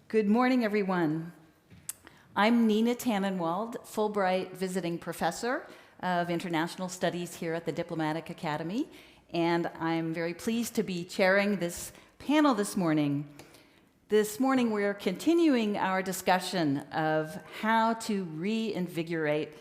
Good morning, everyone. I'm Nina Tannenwald, Fulbright visiting professor of international studies here at the Diplomatic Academy, and I'm very pleased to be chairing this panel this morning. This morning we're continuing our discussion of how to reinvigorate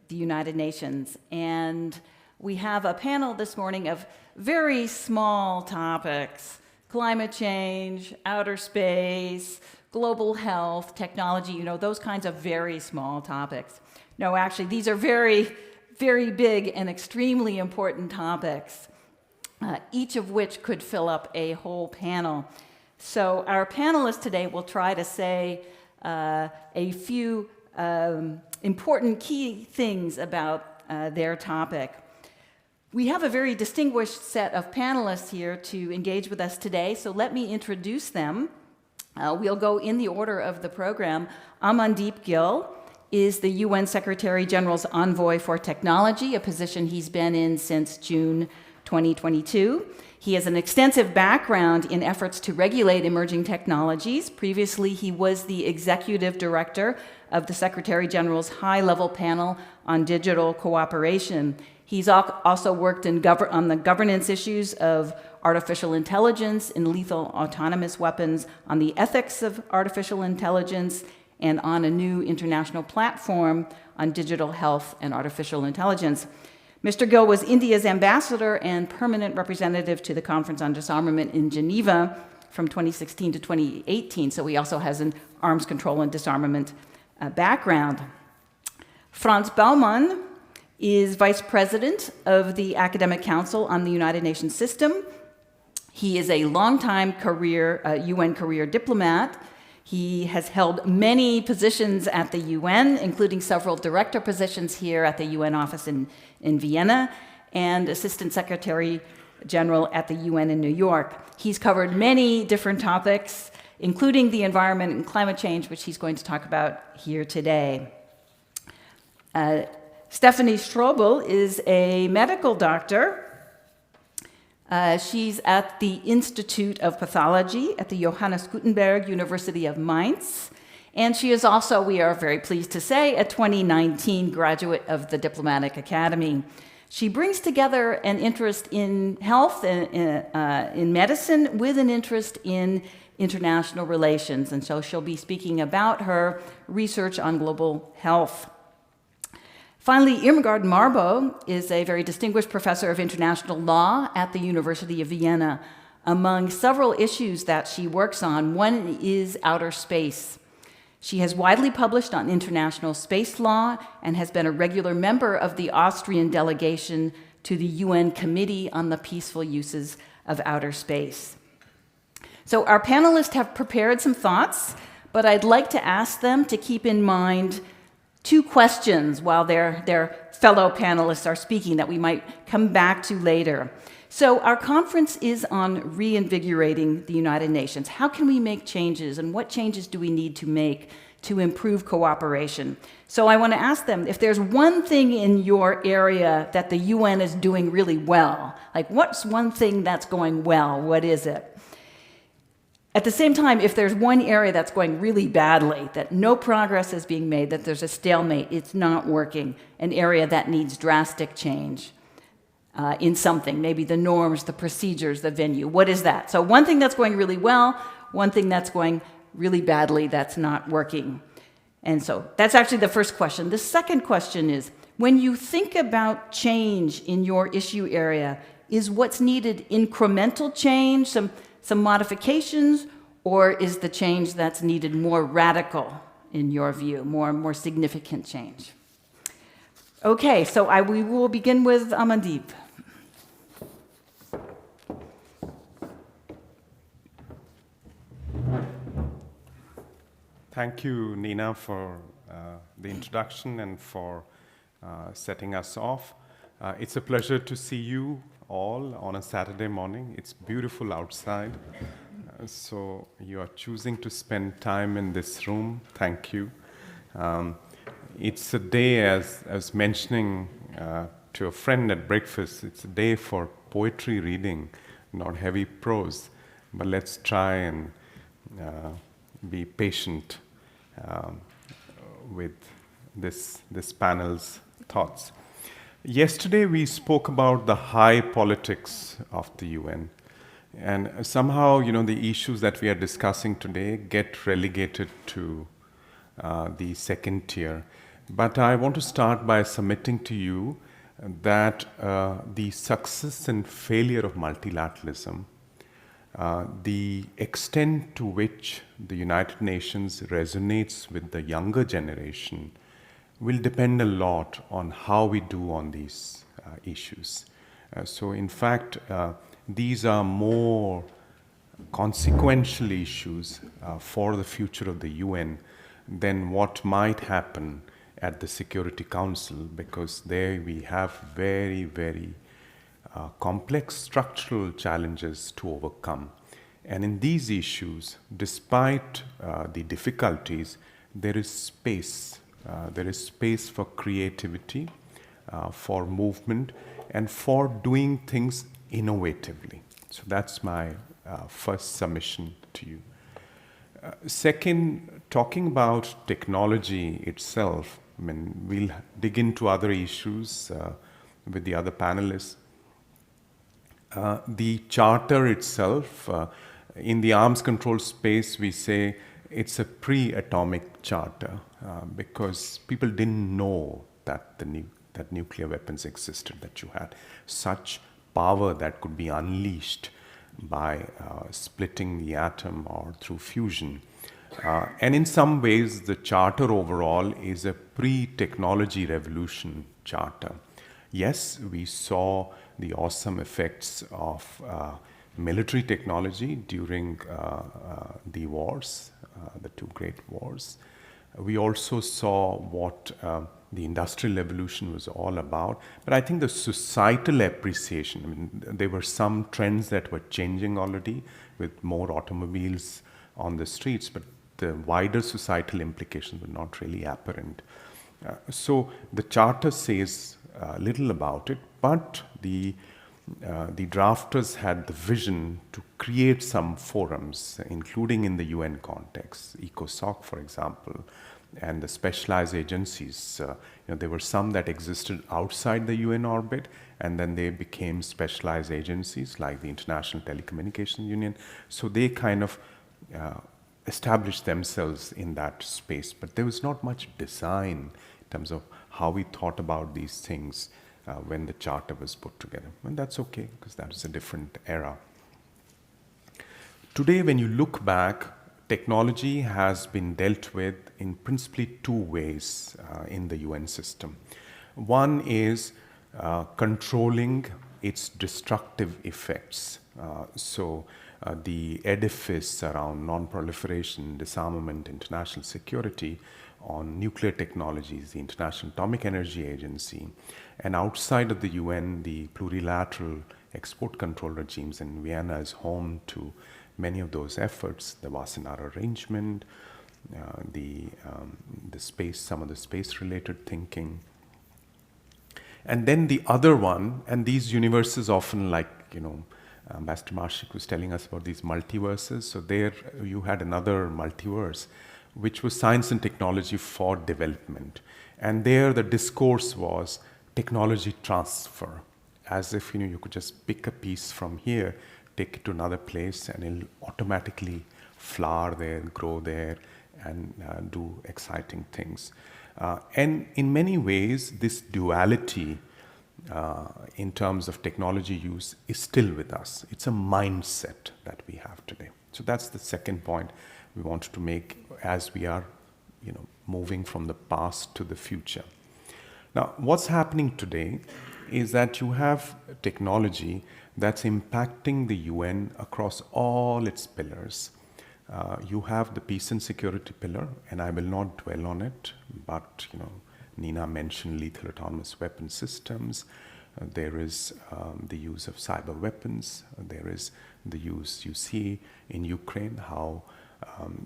the United Nations, and we have a panel this morning of very small topics: climate change, outer space, global health, technology, those kinds of very small topics. No, actually, these are very, very big and extremely important topics, each of which could fill up a whole panel. So our panelists today will try to say a few important key things about their topic. We have a very distinguished set of panelists here to engage with us today, so let me introduce them. We'll go in the order of the program. Amandeep Gill is the UN Secretary General's Envoy for Technology, a position he's been in since June 2022. He has an extensive background in efforts to regulate emerging technologies. Previously, he was the Executive Director of the Secretary General's High-Level Panel on Digital Cooperation. He's also worked on the governance issues of artificial intelligence in lethal autonomous weapons, on the ethics of artificial intelligence, and on a new international platform on digital health and artificial intelligence. Mr. Gill was India's ambassador and permanent representative to the Conference on Disarmament in Geneva from 2016 to 2018, so he also has an arms control and disarmament background. Franz Baumann is Vice President of the Academic Council on the United Nations System. He is a longtime UN career diplomat. He has held many positions at the UN, including several director positions here at the UN office in Vienna and Assistant Secretary General at the UN in New York. He's covered many different topics, including the environment and climate change, which he's going to talk about here today. Stephanie Strobl is a medical doctor. She's at the Institute of Pathology at the Johannes Gutenberg University of Mainz. And she is also, we are very pleased to say, a 2019 graduate of the Diplomatic Academy. She brings together an interest in health, in medicine, with an interest in international relations. And so she'll be speaking about her research on global health. Finally, Irmgard Marboe is a very distinguished professor of international law at the University of Vienna. Among several issues that she works on, one is outer space. She has widely published on international space law and has been a regular member of the Austrian delegation to the UN Committee on the Peaceful Uses of Outer Space. So our panelists have prepared some thoughts, but I'd like to ask them to keep in mind two questions while their fellow panelists are speaking that we might come back to later. So our conference is on reinvigorating the United Nations. How can we make changes, and what changes do we need to make to improve cooperation? So I want to ask them, if there's one thing in your area that the UN is doing really well, like what's one thing that's going well, what is it? At the same time, if there's one area that's going really badly, that no progress is being made, that there's a stalemate, it's not working, an area that needs drastic change in something, maybe the norms, the procedures, the venue, what is that? So one thing that's going really well, one thing that's going really badly that's not working. And so that's actually the first question. The second question is, when you think about change in your issue area, is what's needed incremental change, some modifications, or is the change that's needed more radical in your view, more significant change? Okay, so we will begin with Amandeep. Thank you, Nina, for the introduction and for setting us off. It's a pleasure to see you all on a Saturday morning. It's beautiful outside, so you are choosing to spend time in this room. Thank you. It's a day, as I was mentioning to a friend at breakfast, it's a day for poetry reading, not heavy prose, but let's try and be patient um, with this panel's thoughts. Yesterday we spoke about the high politics of the UN, and somehow, the issues that we are discussing today get relegated to the second tier. But I want to start by submitting to you that the success and failure of multilateralism, the extent to which the United Nations resonates with the younger generation will depend a lot on how we do on these issues. So in fact, these are more consequential issues for the future of the UN than what might happen at the Security Council, because there we have very, very complex structural challenges to overcome. And in these issues, despite the difficulties, there is space. There is space for creativity, for movement, and for doing things innovatively. So that's my first submission to you. Second, talking about technology itself, we'll dig into other issues with the other panelists. The charter itself, in the arms control space, we say it's a pre-atomic charter because people didn't know that that nuclear weapons existed, that you had such power that could be unleashed by splitting the atom or through fusion. And in some ways, the charter overall is a pre-technology revolution charter. Yes, we saw the awesome effects of military technology during the wars, the two great wars. We also saw what the Industrial Revolution was all about. But I think the societal appreciation, there were some trends that were changing already with more automobiles on the streets, but the wider societal implications were not really apparent. So the charter says little about it, but the drafters had the vision to create some forums, including in the UN context, ECOSOC, for example, and the specialized agencies. There were some that existed outside the UN orbit, and then they became specialized agencies like the International Telecommunication Union. So they kind of established themselves in that space. But there was not much design in terms of how we thought about these things when the charter was put together. And that's okay, because that was a different era. Today, when you look back, technology has been dealt with in principally two ways in the UN system. One is controlling its destructive effects. So the edifice around non-proliferation, disarmament, international security, on nuclear technologies, the International Atomic Energy Agency, and outside of the UN, the plurilateral export control regimes, and Vienna is home to many of those efforts, the Wassenaar Arrangement, the space, some of the space-related thinking. And then the other one, and these universes often, like, Ambassador Marshik was telling us about these multiverses. So there you had another multiverse, which was science and technology for development. And there the discourse was technology transfer, as if you could just pick a piece from here, take it to another place, and it'll automatically flower there, grow there, and do exciting things. And in many ways, this duality in terms of technology use is still with us. It's a mindset that we have today. So that's the second point we wanted to make as we are, moving from the past to the future. Now, what's happening today is that you have technology that's impacting the UN across all its pillars. You have the peace and security pillar, and I will not dwell on it, but Nina mentioned lethal autonomous weapon systems. There is the use of cyber weapons. There is the use you see in Ukraine, how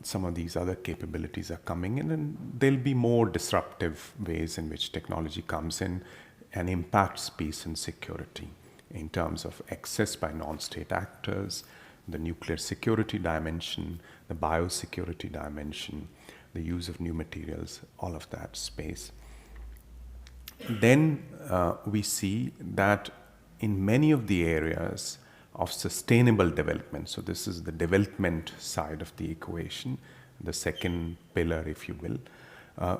some of these other capabilities are coming in, and there'll be more disruptive ways in which technology comes in and impacts peace and security in terms of access by non-state actors, the nuclear security dimension, the biosecurity dimension, the use of new materials, all of that space. Then we see that in many of the areas of sustainable development, so this is the development side of the equation, the second pillar, if you will,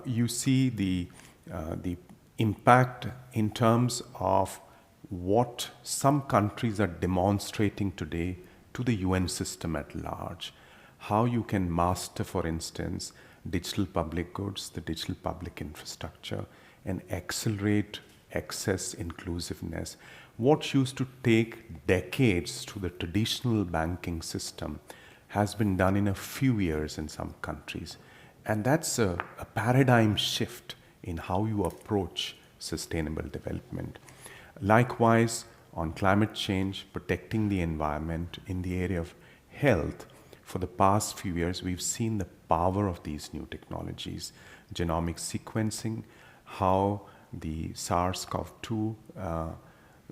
you see the impact in terms of what some countries are demonstrating today to the UN system at large. How you can master, for instance, digital public goods, the digital public infrastructure, and accelerate access inclusiveness. What used to take decades to the traditional banking system has been done in a few years in some countries. And that's a paradigm shift in how you approach sustainable development. Likewise, on climate change, protecting the environment, in the area of health, for the past few years, we've seen the power of these new technologies. Genomic sequencing, how the SARS-CoV-2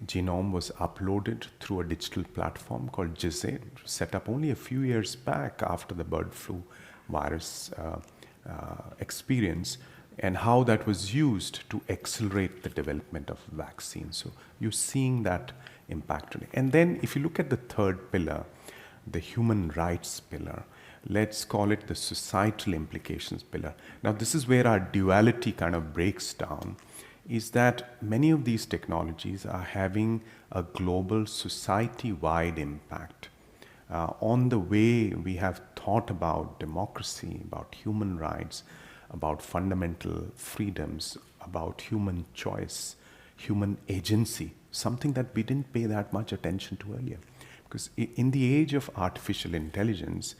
genome was uploaded through a digital platform called Gill, set up only a few years back after the bird flu virus experience, and how that was used to accelerate the development of vaccines. So you're seeing that impact today. And then if you look at the third pillar, the human rights pillar, let's call it the societal implications pillar. Now this is where our duality kind of breaks down, is that many of these technologies are having a global society-wide impact on the way we have thought about democracy, about human rights, about fundamental freedoms, about human choice, human agency, something that we didn't pay that much attention to earlier. Because in the age of artificial intelligence,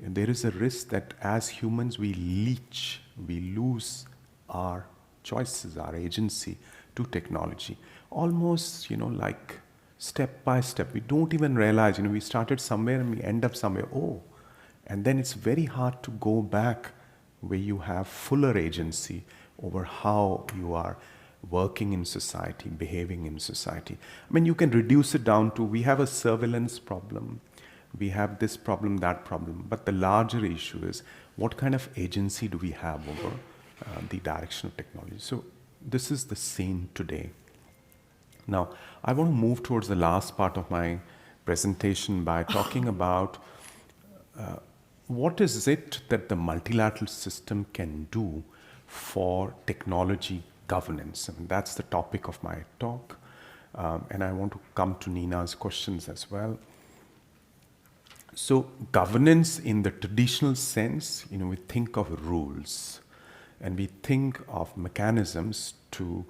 there is a risk that as humans we lose our choices, our agency to technology. Almost, like step by step. We don't even realize, we started somewhere and we end up somewhere. And then it's very hard to go back where you have fuller agency over how you are working in society, behaving in society. I mean, you can reduce it down to, we have a surveillance problem, we have this problem, that problem, but the larger issue is, what kind of agency do we have over the direction of technology? So this is the scene today. Now, I want to move towards the last part of my presentation by talking about what is it that the multilateral system can do for technology governance. And that's the topic of my talk. And I want to come to Nina's questions as well. So governance in the traditional sense, we think of rules and we think of mechanisms to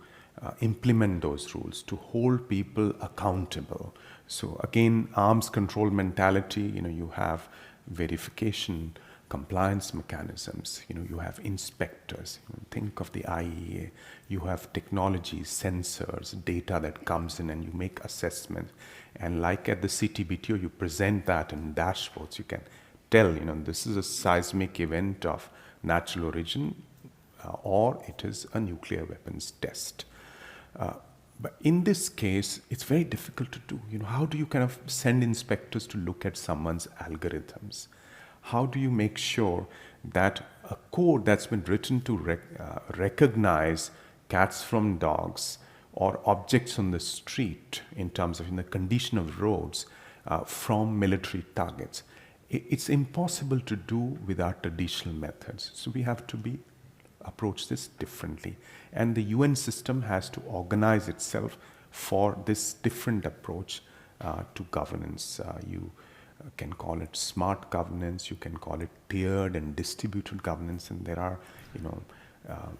implement those rules, to hold people accountable. So again, arms control mentality, you have verification, compliance mechanisms, you have inspectors, think of the IEA, you have technologies, sensors, data that comes in and you make assessments. And like at the CTBTO, you present that in dashboards. You can tell, this is a seismic event of natural origin or it is a nuclear weapons test. But in this case, it's very difficult to do. How do you kind of send inspectors to look at someone's algorithms? How do you make sure that a code that's been written to recognize cats from dogs or objects on the street in terms of the condition of roads from military targets, it's impossible to do with our traditional methods. So we have to approach this differently. And the UN system has to organize itself for this different approach to governance. You can call it smart governance, you can call it tiered and distributed governance, and there are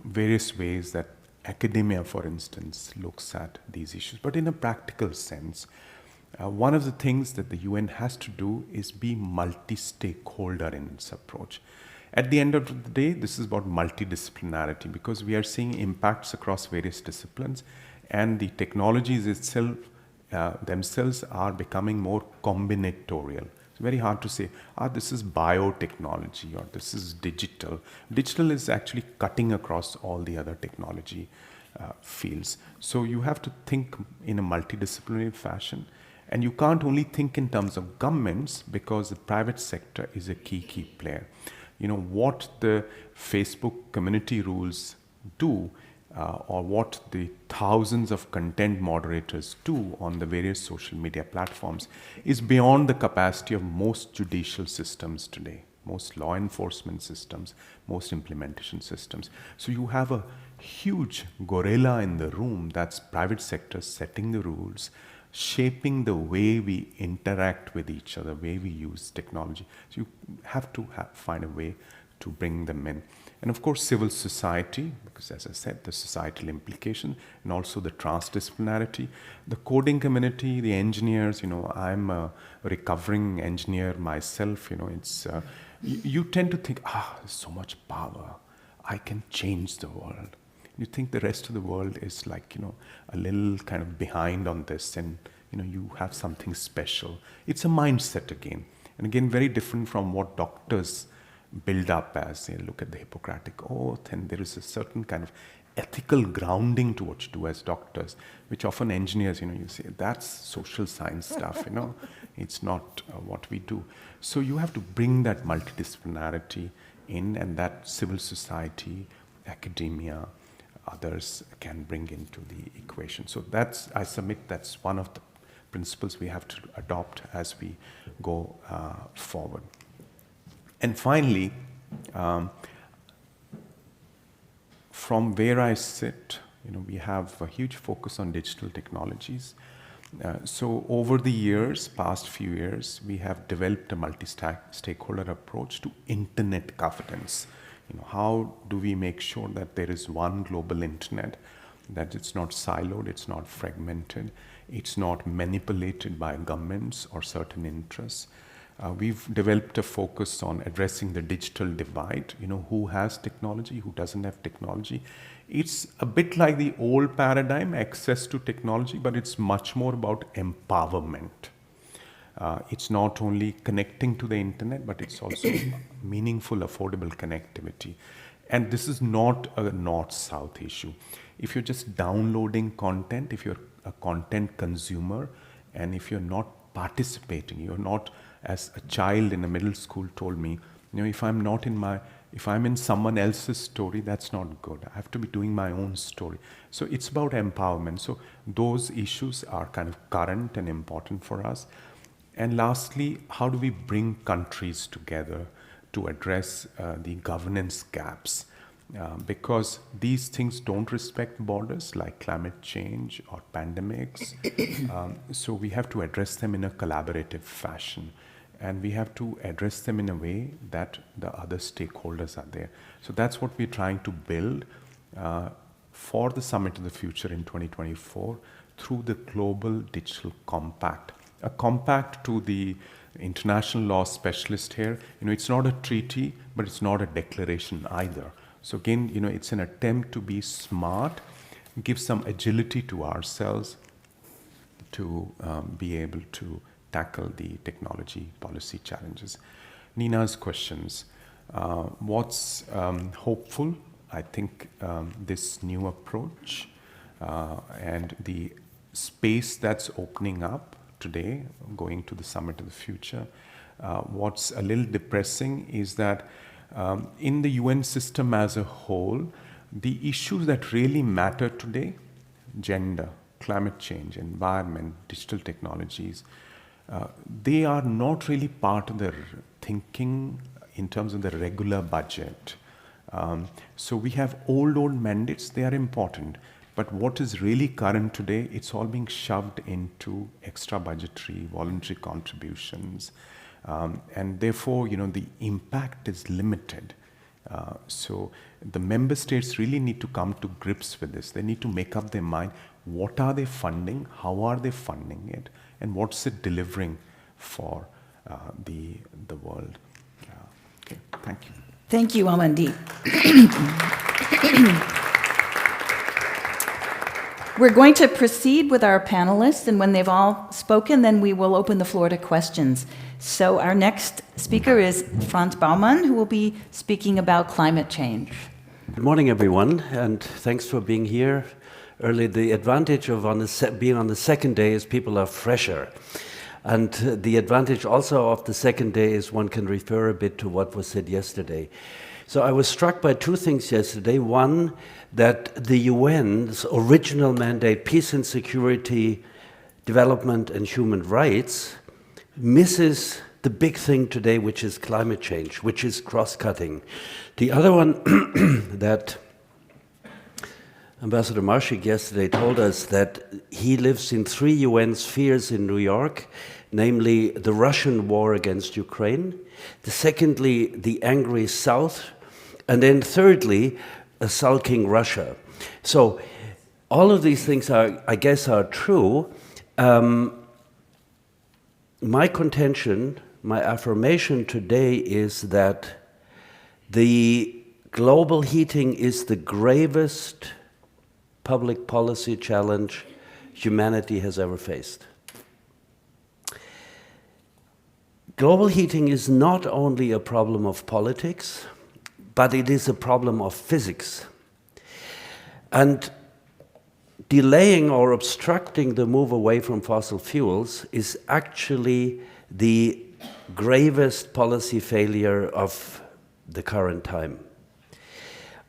various ways that academia, for instance, looks at these issues. But in a practical sense, one of the things that the UN has to do is be multi-stakeholder in its approach. At the end of the day, this is about multidisciplinarity, because we are seeing impacts across various disciplines, and the technologies itself themselves are becoming more combinatorial. It's very hard to say, this is biotechnology or this is digital. Digital is actually cutting across all the other technology fields. So you have to think in a multidisciplinary fashion. And you can't only think in terms of governments, because the private sector is a key player. What the Facebook community rules do, or what the thousands of content moderators do on the various social media platforms, is beyond the capacity of most judicial systems today, most law enforcement systems, most implementation systems. So you have a huge gorilla in the room, that's private sector setting the rules, shaping the way we interact with each other, way we use technology. So you have to find a way to bring them in. And of course, civil society, because as I said, the societal implication, and also the transdisciplinarity, the coding community, the engineers. I'm a recovering engineer myself. You tend to think, there's so much power, I can change the world. You think the rest of the world is like, a little kind of behind on this, and you have something special. It's a mindset again, and again very different from what doctors build up as. Look at the Hippocratic Oath, and there is a certain kind of ethical grounding to what you do as doctors, which often engineers, you say, that's social science stuff, it's not what we do. So you have to bring that multidisciplinarity in, and that civil society, academia, others can bring into the equation. So I submit that's one of the principles we have to adopt as we go forward. And finally, from where I sit, we have a huge focus on digital technologies. So over the years, past few years, we have developed a multi-stakeholder approach to internet governance. How do we make sure that there is one global internet, that it's not siloed, it's not fragmented, it's not manipulated by governments or certain interests. We've developed a focus on addressing the digital divide, who has technology, who doesn't have technology. It's a bit like the old paradigm, access to technology, but it's much more about empowerment. It's not only connecting to the internet, but it's also meaningful, affordable connectivity. And this is not a north-south issue. If you're just downloading content, if you're a content consumer, and if you're not participating, you're not, as a child in a middle school told me, if I'm in someone else's story, that's not good. I have to be doing my own story. So it's about empowerment. So those issues are kind of current and important for us. And lastly, how do we bring countries together to address the governance gaps? Because these things don't respect borders, like climate change or pandemics. So we have to address them in a collaborative fashion. And we have to address them in a way that the other stakeholders are there. So that's what we're trying to build for the Summit of the Future in 2024 through the Global Digital Compact. A compact, to the international law specialist here, it's not a treaty, but it's not a declaration either. So again, it's an attempt to be smart, give some agility to ourselves to be able to tackle the technology policy challenges. Nina's questions. What's hopeful? I think this new approach and the space that's opening up today, going to the Summit of the Future. What's a little depressing is that in the UN system as a whole, the issues that really matter today, gender, climate change, environment, digital technologies, they are not really part of the thinking in terms of the regular budget. So we have old mandates, they are important. But what is really current today, it's all being shoved into extra budgetary, voluntary contributions. And therefore, the impact is limited. So the member states really need to come to grips with this. They need to make up their mind, what are they funding, how are they funding it, and what's it delivering for the world. Okay, thank you. Thank you, Amandeep. We're going to proceed with our panelists, and when they've all spoken, then we will open the floor to questions. So our next speaker is Franz Baumann, who will be speaking about climate change. Good morning, everyone, and thanks for being here. earlier, the advantage of being on the second day is people are fresher. And the advantage also of the second day is one can refer a bit to what was said yesterday. So I was struck by two things yesterday. One, that the UN's original mandate, peace and security, development and human rights, misses the big thing today, which is climate change, which is cross-cutting. The other one that Ambassador Marshik yesterday told us that he lives in 3 UN spheres in New York, namely the Russian war against Ukraine, secondly, the angry South, and then thirdly, a sulking Russia. So all of these things are, I guess, are true. My contention, my affirmation today is that the global heating is the gravest public policy challenge humanity has ever faced. Global heating is not only a problem of politics, but it is a problem of physics. And delaying or obstructing the move away from fossil fuels is actually the gravest policy failure of the current time.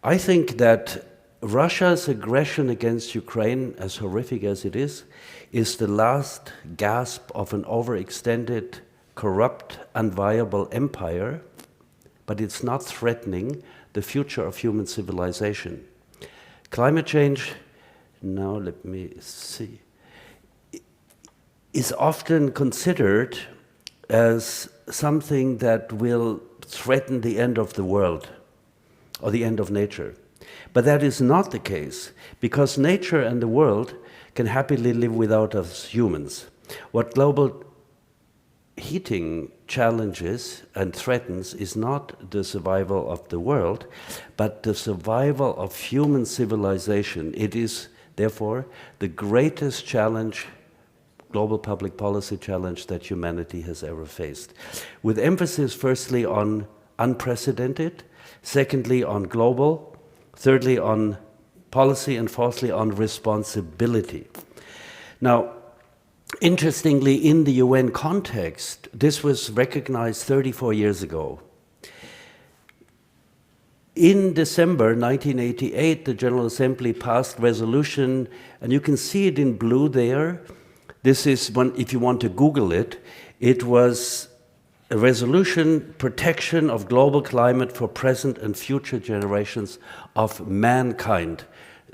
I think that Russia's aggression against Ukraine, as horrific as it is the last gasp of an overextended, corrupt, unviable empire, but it's not threatening the future of human civilization. Climate change, now let me see, is often considered as something that will threaten the end of the world or the end of nature. But that is not the case, because nature and the world can happily live without us humans. What global heating challenges and threatens is not the survival of the world, but the survival of human civilization. It is, therefore, the greatest challenge, global public policy challenge, that humanity has ever faced. With emphasis, firstly, on unprecedented, secondly, on global, thirdly, on policy, and fourthly, on responsibility. Now, interestingly, in the UN context, this was recognized 34 years ago. In December 1988, the General Assembly passed resolution, and you can see it in blue there. This is one, if you want to Google it, it was a resolution, protection of global climate for present and future generations of mankind.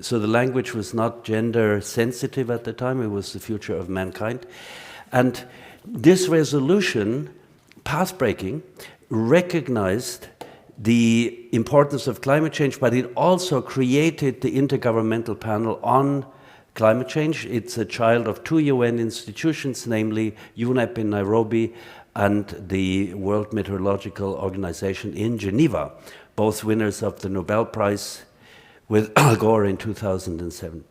So the language was not gender sensitive at the time, it was the future of mankind. And this resolution, path-breaking, recognized the importance of climate change, but it also created the Intergovernmental Panel on Climate Change. It's a child of 2 UN institutions, namely UNEP in Nairobi and the World Meteorological Organization in Geneva, both winners of the Nobel Prize with Al Gore in 2007.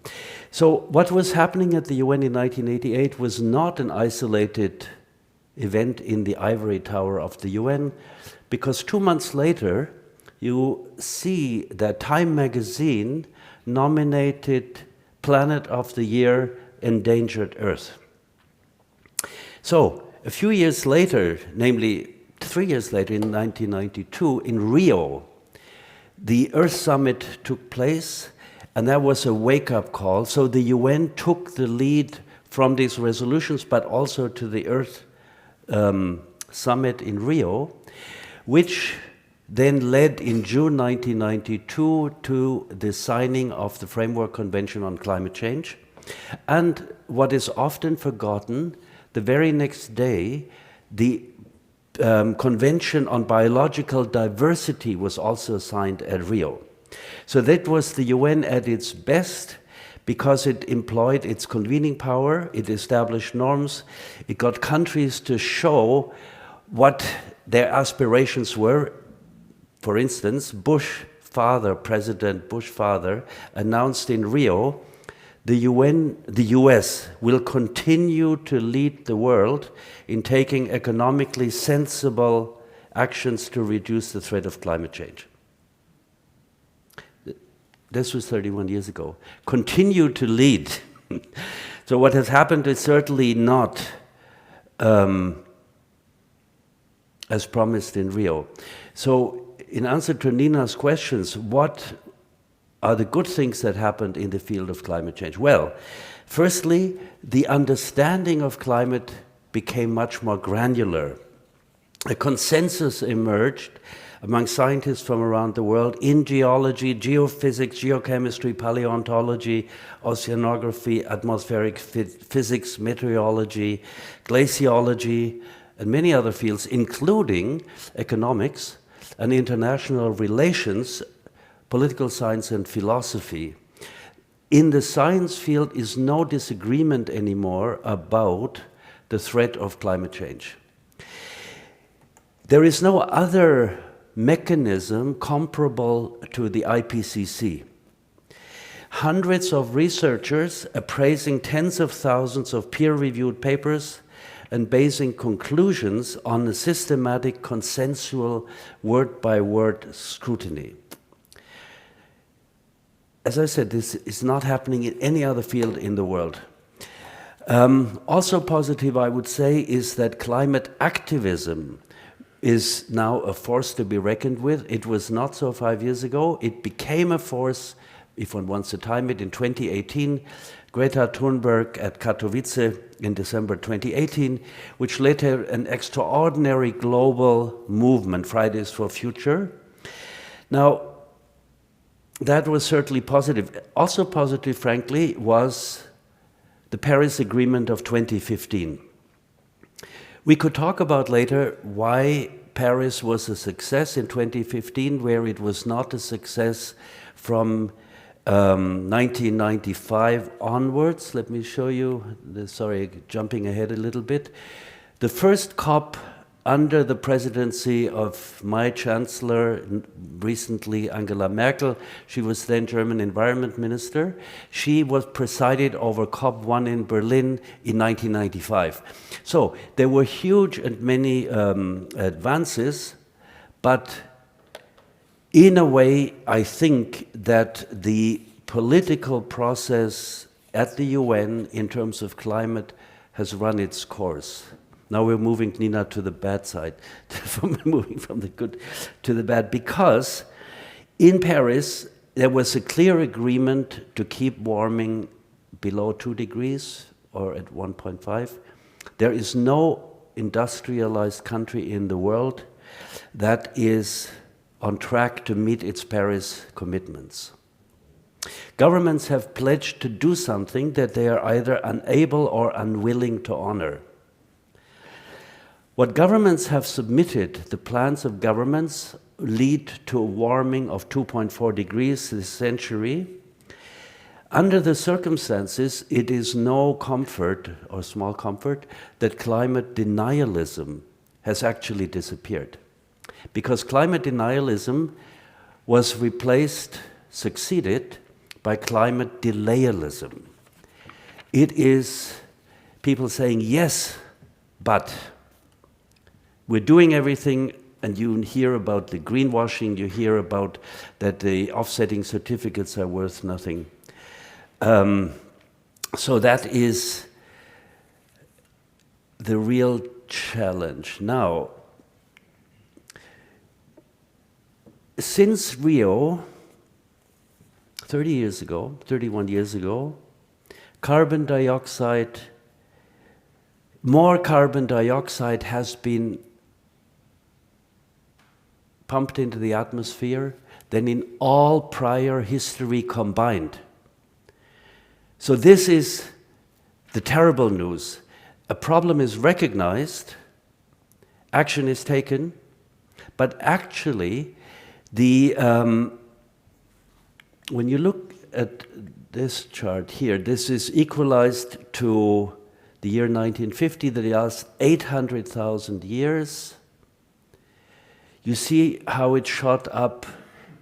So what was happening at the UN in 1988 was not an isolated event in the ivory tower of the UN, because 2 months later, you see that Time magazine nominated Planet of the Year Endangered Earth. So a few years later, namely 3 years later in 1992, in Rio, the Earth Summit took place, and that was a wake-up call. So the UN took the lead from these resolutions, but also to the Earth Summit in Rio, which then led in June 1992 to the signing of the Framework Convention on Climate Change. And what is often forgotten, the very next day, the Convention on Biological Diversity was also signed at Rio. So that was the UN at its best, because it employed its convening power, it established norms, it got countries to show what their aspirations were. For instance, President Bush father, announced in Rio, the US will continue to lead the world in taking economically sensible actions to reduce the threat of climate change. this was 31 years ago, continue to lead. So what has happened is certainly not as promised in Rio. So in answer to Nina's questions, what are the good things that happened in the field of climate change? Well, firstly, the understanding of climate became much more granular. A consensus emerged among scientists from around the world in geology, geophysics, geochemistry, paleontology, oceanography, atmospheric physics, meteorology, glaciology, and many other fields, including economics and international relations, political science and philosophy. In the science field is no disagreement anymore about the threat of climate change. There is no other mechanism comparable to the IPCC. Hundreds of researchers appraising tens of thousands of peer-reviewed papers and basing conclusions on a systematic, consensual, word-by-word scrutiny. As I said, this is not happening in any other field in the world. Also positive, I would say, is that climate activism is now a force to be reckoned with. It was not so 5 years ago. It became a force, if one wants to time it, in 2018. Greta Thunberg at Katowice in December 2018, which led to an extraordinary global movement, Fridays for Future. Now, that was certainly positive. Also positive, frankly, was the Paris Agreement of 2015. We could talk about later why Paris was a success in 2015, where it was not a success from 1995 onwards. Let me show you, sorry, jumping ahead a little bit. The first COP under the presidency of my chancellor, recently Angela Merkel, she was then German environment minister. She was presided over COP1 in Berlin in 1995. So there were huge and many advances, but in a way, I think that the political process at the UN in terms of climate has run its course. Now we're moving, Nina, to the bad side, moving from the good to the bad, because in Paris there was a clear agreement to keep warming below 2 degrees or at 1.5. There is no industrialized country in the world that is on track to meet its Paris commitments. Governments have pledged to do something that they are either unable or unwilling to honor. What governments have submitted, the plans of governments, lead to a warming of 2.4 degrees this century. Under the circumstances, it is no comfort, or small comfort, that climate denialism has actually disappeared. Because climate denialism was replaced, succeeded, by climate delayalism. It is people saying, yes, but we're doing everything, and you hear about the greenwashing, you hear about that the offsetting certificates are worth nothing. So that is the real challenge. Now, since Rio, 30 years ago, 31 years ago, carbon dioxide, more carbon dioxide has been pumped into the atmosphere than in all prior history combined. So this is the terrible news. A problem is recognized, action is taken, but actually, when you look at this chart here, this is equalized to the year 1950, the last 800,000 years. You see how it shot up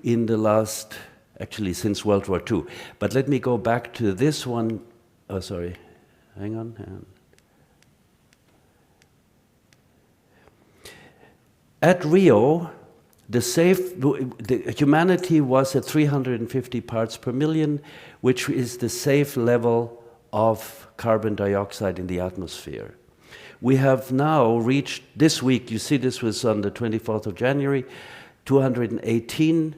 in the last, actually since World War II. But let me go back to this one. Oh, sorry. Hang on. At Rio, humanity was at 350 parts per million, which is the safe level of carbon dioxide in the atmosphere. We have now reached, this week, you see this was on the 24th of January, 218,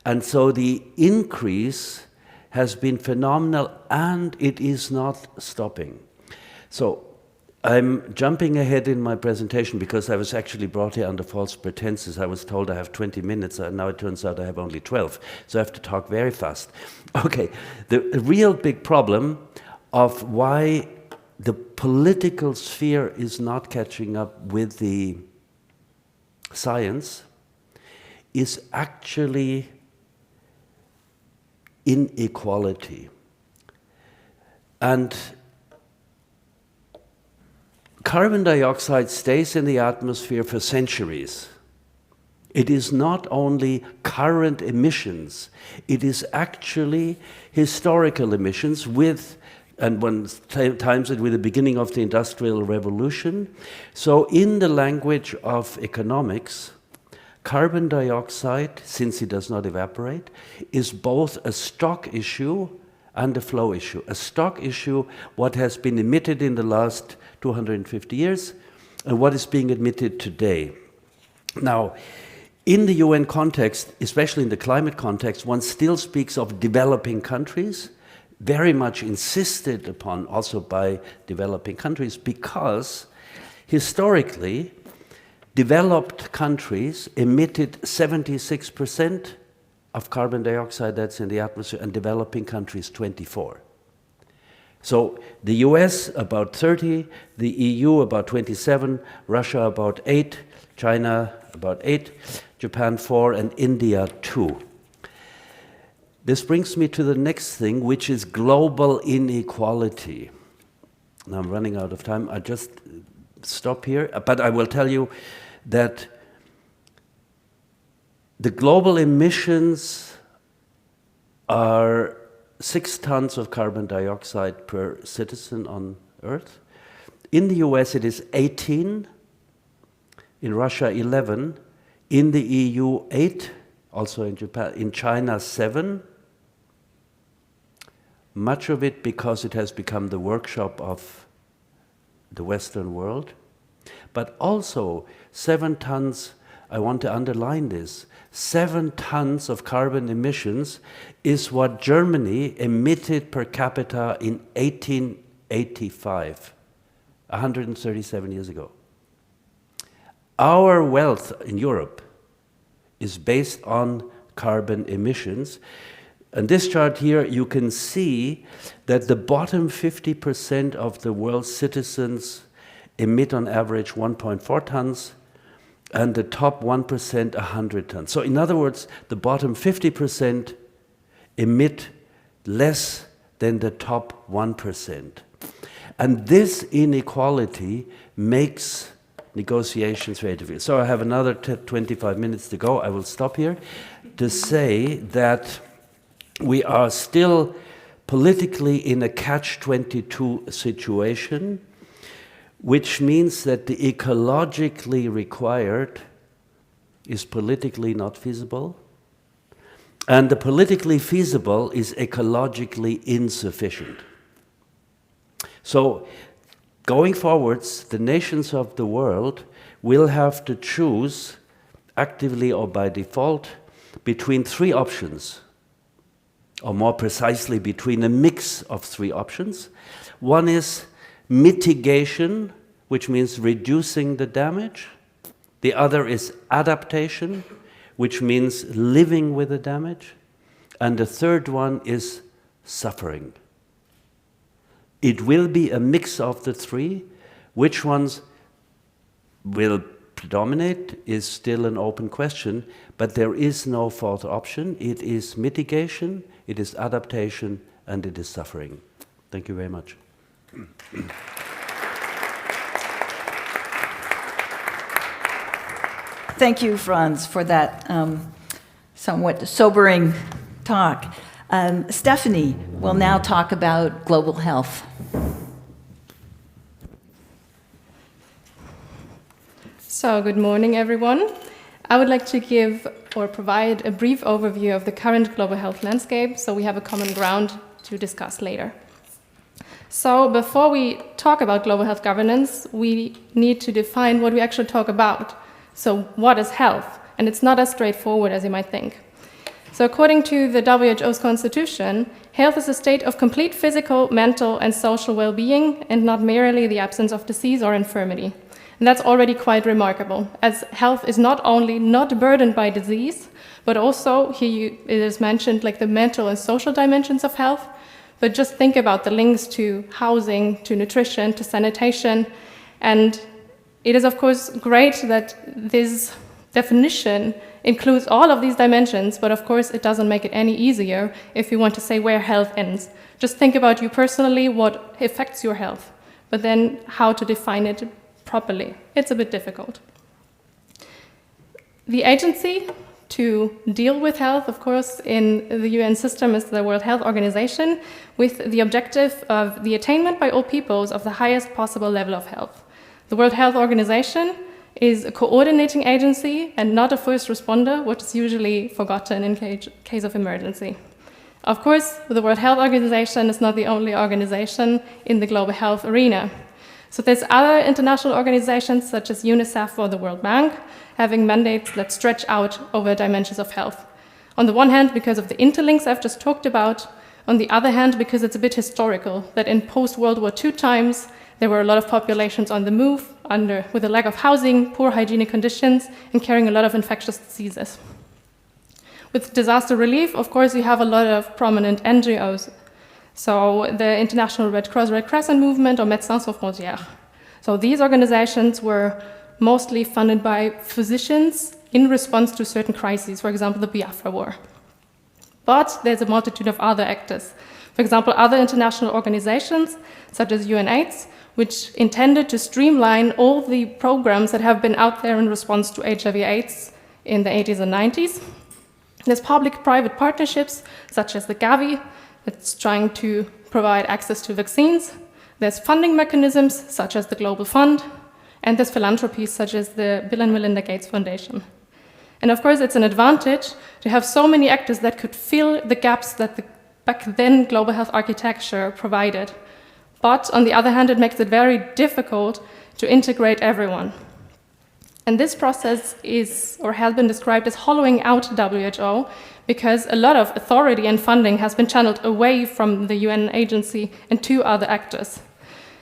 and so the increase has been phenomenal, and it is not stopping. So I'm jumping ahead in my presentation because I was actually brought here under false pretenses. I was told I have 20 minutes, and now it turns out I have only 12, so I have to talk very fast. Okay, the real big problem of why the political sphere is not catching up with the science is actually inequality. And carbon dioxide stays in the atmosphere for centuries. It is not only current emissions, it is actually historical emissions and one times it with the beginning of the Industrial Revolution. So in the language of economics, carbon dioxide, since it does not evaporate, is both a stock issue and a flow issue. A stock issue, what has been emitted in the last 250 years, and what is being emitted today. Now, in the UN context, especially in the climate context, one still speaks of developing countries, very much insisted upon also by developing countries, because historically, developed countries emitted 76% of carbon dioxide that's in the atmosphere, and developing countries 24%. So the US about 30%, the EU about 27%, Russia about 8%, China about 8%, Japan 4%, and India 2%. This brings me to the next thing, which is global inequality. Now I'm running out of time. I just stop here, but I will tell you that the global emissions are 6 tons of carbon dioxide per citizen on Earth. In the US it is 18, in Russia 11, in the EU 8, also in Japan, in China 7, much of it because it has become the workshop of the Western world. But also 7 tons, I want to underline this, 7 tons of carbon emissions is what Germany emitted per capita in 1885, 137 years ago. Our wealth in Europe is based on carbon emissions. And this chart here, you can see that the bottom 50% of the world's citizens emit on average 1.4 tons, and the top 1% 100 tons. So in other words, the bottom 50% emit less than the top 1%. And this inequality makes negotiations very difficult. So I have another 25 minutes to go. I will stop here to say that we are still politically in a catch-22 situation, which means that the ecologically required is politically not feasible, and the politically feasible is ecologically insufficient. So, going forwards, the nations of the world will have to choose, actively or by default, between 3 options, or more precisely, between a mix of 3 options. One is mitigation, which means reducing the damage. The other is adaptation, which means living with the damage. And the third one is suffering. It will be a mix of the 3. Which ones will predominate is still an open question, but there is no fourth option. It is mitigation, it is adaptation, and it is suffering. Thank you very much. Thank you, Franz, for that somewhat sobering talk. Stephanie will now talk about global health. So, good morning, everyone. I would like to give or provide a brief overview of the current global health landscape so we have a common ground to discuss later. So before we talk about global health governance, we need to define what we actually talk about. So what is health? And it's not as straightforward as you might think. So according to the WHO's constitution, health is a state of complete physical, mental, and social well-being, and not merely the absence of disease or infirmity. And that's already quite remarkable, as health is not only not burdened by disease, but also, here it is mentioned, like the mental and social dimensions of health. But just think about the links to housing, to nutrition, to sanitation. And it is, of course, great that this definition includes all of these dimensions, but of course it doesn't make it any easier if you want to say where health ends. Just think about you personally, what affects your health, but then how to define it properly. It's a bit difficult. The agency to deal with health, of course, in the UN system is the World Health Organization, with the objective of the attainment by all peoples of the highest possible level of health. The World Health Organization is a coordinating agency and not a first responder, which is usually forgotten in case of emergency. Of course, the World Health Organization is not the only organization in the global health arena. So there's other international organizations such as UNICEF or the World Bank having mandates that stretch out over dimensions of health. On the one hand, because of the interlinks I've just talked about. On the other hand, because it's a bit historical, that in post-World War II times, there were a lot of populations on the move, with a lack of housing, poor hygienic conditions, and carrying a lot of infectious diseases. With disaster relief, of course, you have a lot of prominent NGOs. So the International Red Cross Red Crescent Movement or Médecins Sans Frontières. So these organizations were mostly funded by physicians in response to certain crises, for example, the Biafra War. But there's a multitude of other actors. For example, other international organizations, such as UNAIDS, which intended to streamline all the programs that have been out there in response to HIV/AIDS in the 80s and 90s. There's public-private partnerships, such as the Gavi, that's trying to provide access to vaccines. There's funding mechanisms, such as the Global Fund, and there's philanthropies, such as the Bill and Melinda Gates Foundation. And of course, it's an advantage to have so many actors that could fill the gaps that the back then global health architecture provided. But on the other hand, it makes it very difficult to integrate everyone. And this process is, or has been described as hollowing out WHO, because a lot of authority and funding has been channeled away from the UN agency and to other actors.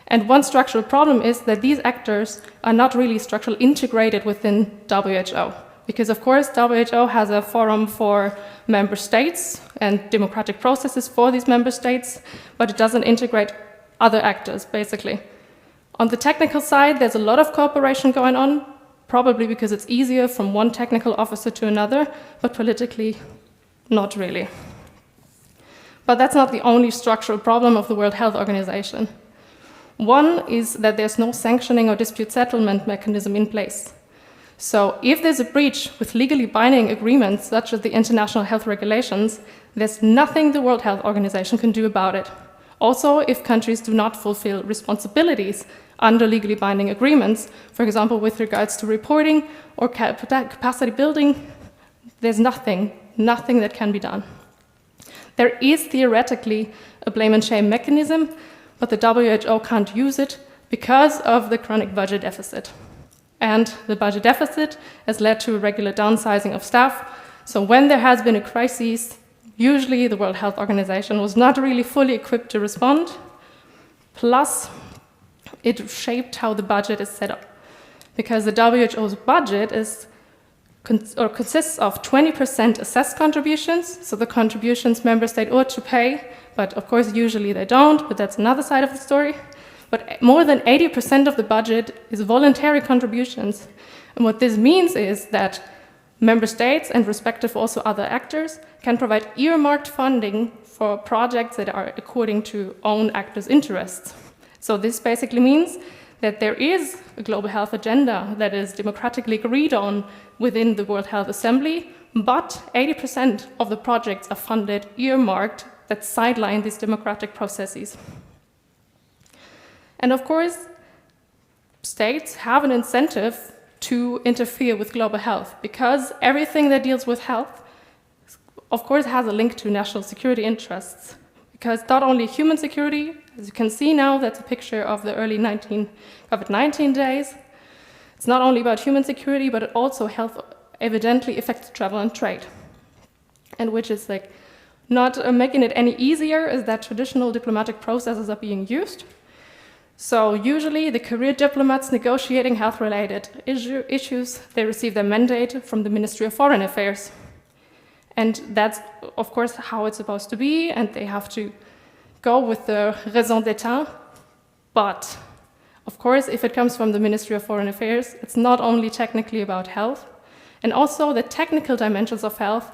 And one structural problem is that these actors are not really structurally integrated within WHO. Because of course, WHO has a forum for member states and democratic processes for these member states, but it doesn't integrate other actors, basically. On the technical side, there's a lot of cooperation going on, probably because it's easier from one technical officer to another, but politically, not really. But that's not the only structural problem of the World Health Organization. One is that there's no sanctioning or dispute settlement mechanism in place. So if there's a breach with legally binding agreements, such as the international health regulations, there's nothing the World Health Organization can do about it. Also, if countries do not fulfill responsibilities under legally binding agreements, for example, with regards to reporting or capacity building, there's nothing that can be done. There is theoretically a blame and shame mechanism, but the WHO can't use it because of the chronic budget deficit. And the budget deficit has led to a regular downsizing of staff. So when there has been a crisis, usually the World Health Organization was not really fully equipped to respond. Plus, it shaped how the budget is set up. Because the WHO's budget consists of 20% assessed contributions, so the contributions member state ought to pay, but of course usually they don't, but that's another side of the story. But more than 80% of the budget is voluntary contributions. And what this means is that member states and respective also other actors can provide earmarked funding for projects that are according to own actors' interests. So this basically means that there is a global health agenda that is democratically agreed on within the World Health Assembly, but 80% of the projects are funded earmarked that sideline these democratic processes. And of course, states have an incentive to interfere with global health, because everything that deals with health, of course, has a link to national security interests. Because not only human security, as you can see now, that's a picture of the early COVID-19 days. It's not only about human security, but it also health evidently affects travel and trade. And which is like not making it any easier is that traditional diplomatic processes are being used. So usually the career diplomats negotiating health-related issues, they receive their mandate from the Ministry of Foreign Affairs. And that's, of course, how it's supposed to be, and they have to go with the raison d'etat. But, of course, if it comes from the Ministry of Foreign Affairs, it's not only technically about health, and also the technical dimensions of health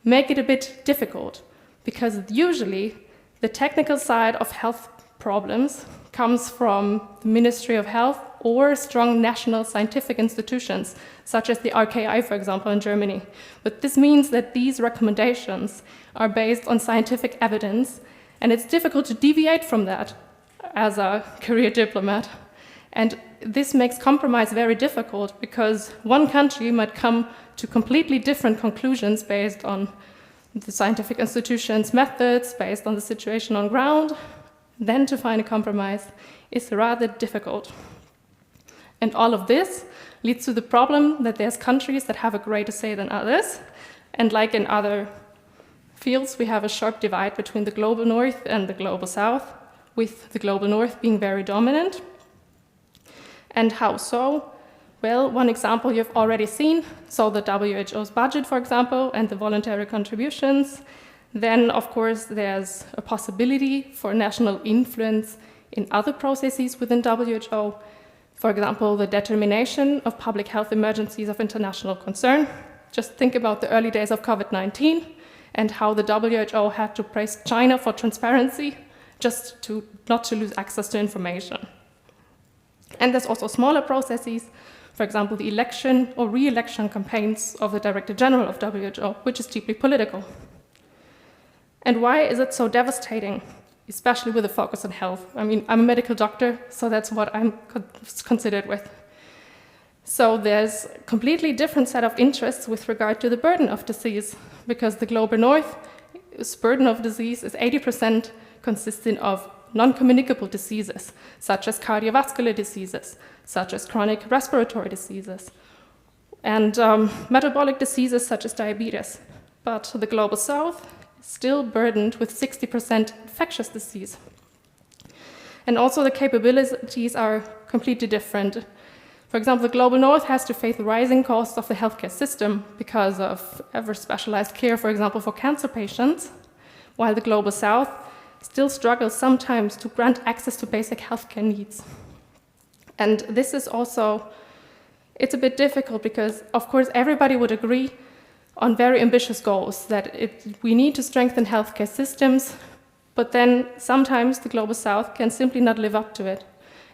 make it a bit difficult, because usually the technical side of health problems comes from the Ministry of Health or strong national scientific institutions, such as the RKI, for example, in Germany. But this means that these recommendations are based on scientific evidence, and it's difficult to deviate from that as a career diplomat. And this makes compromise very difficult, because one country might come to completely different conclusions based on the scientific institution's methods, based on the situation on ground. Then to find a compromise is rather difficult. And all of this leads to the problem that there's countries that have a greater say than others. And like in other fields, we have a sharp divide between the global north and the global south, with the global north being very dominant. And how so? Well, one example you've already seen, so the WHO's budget, for example, and the voluntary contributions. Then, of course, there's a possibility for national influence in other processes within WHO. For example, the determination of public health emergencies of international concern. Just think about the early days of COVID-19 and how the WHO had to praise China for transparency, just to not to lose access to information. And there's also smaller processes, for example, the election or re-election campaigns of the Director General of WHO, which is deeply political. And why is it so devastating, especially with a focus on health? I mean, I'm a medical doctor, so that's what I'm considered with. So there's a completely different set of interests with regard to the burden of disease, because the global north's burden of disease is 80% consisting of non-communicable diseases, such as cardiovascular diseases, such as chronic respiratory diseases, and metabolic diseases such as diabetes. But the global south still burdened with 60% infectious disease. And also the capabilities are completely different. For example, the global north has to face the rising costs of the healthcare system because of ever specialized care, for example, for cancer patients, while the global south still struggles sometimes to grant access to basic healthcare needs. And this is also, it's a bit difficult because, of course, everybody would agree on very ambitious goals, that we need to strengthen healthcare systems, but then sometimes the global south can simply not live up to it.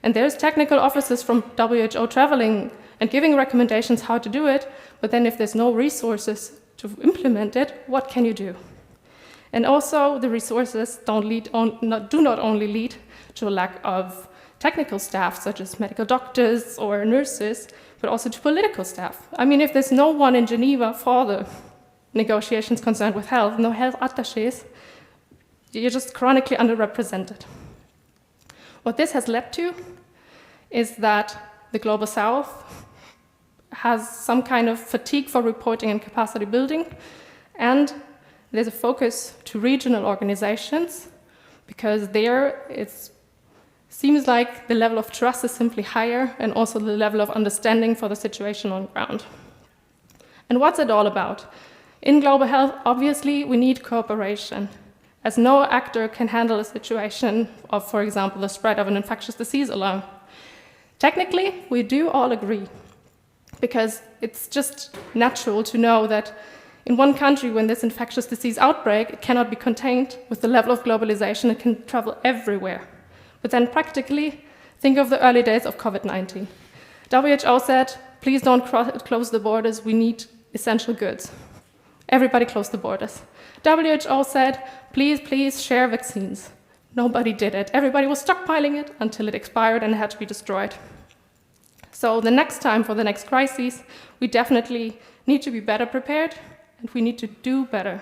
And there's technical officers from WHO traveling and giving recommendations how to do it, but then if there's no resources to implement it, what can you do? And also the resources do not only lead to a lack of technical staff, such as medical doctors or nurses, but also to political staff. I mean, if there's no one in Geneva for the negotiations concerned with health, no health attachés, you're just chronically underrepresented. What this has led to is that the global south has some kind of fatigue for reporting and capacity building, and there's a focus to regional organizations, because there it seems like the level of trust is simply higher, and also the level of understanding for the situation on ground. And what's it all about? In global health, obviously, we need cooperation, as no actor can handle a situation of, for example, the spread of an infectious disease alone. Technically, we do all agree, because it's just natural to know that in one country, when this infectious disease outbreak, it cannot be contained. With the level of globalization, it can travel everywhere. But then practically, think of the early days of COVID-19. WHO said, please don't close the borders, we need essential goods. Everybody closed the borders. WHO said, please share vaccines. Nobody did it. Everybody was stockpiling it until it expired and had to be destroyed. So the next time for the next crises, we definitely need to be better prepared, and we need to do better.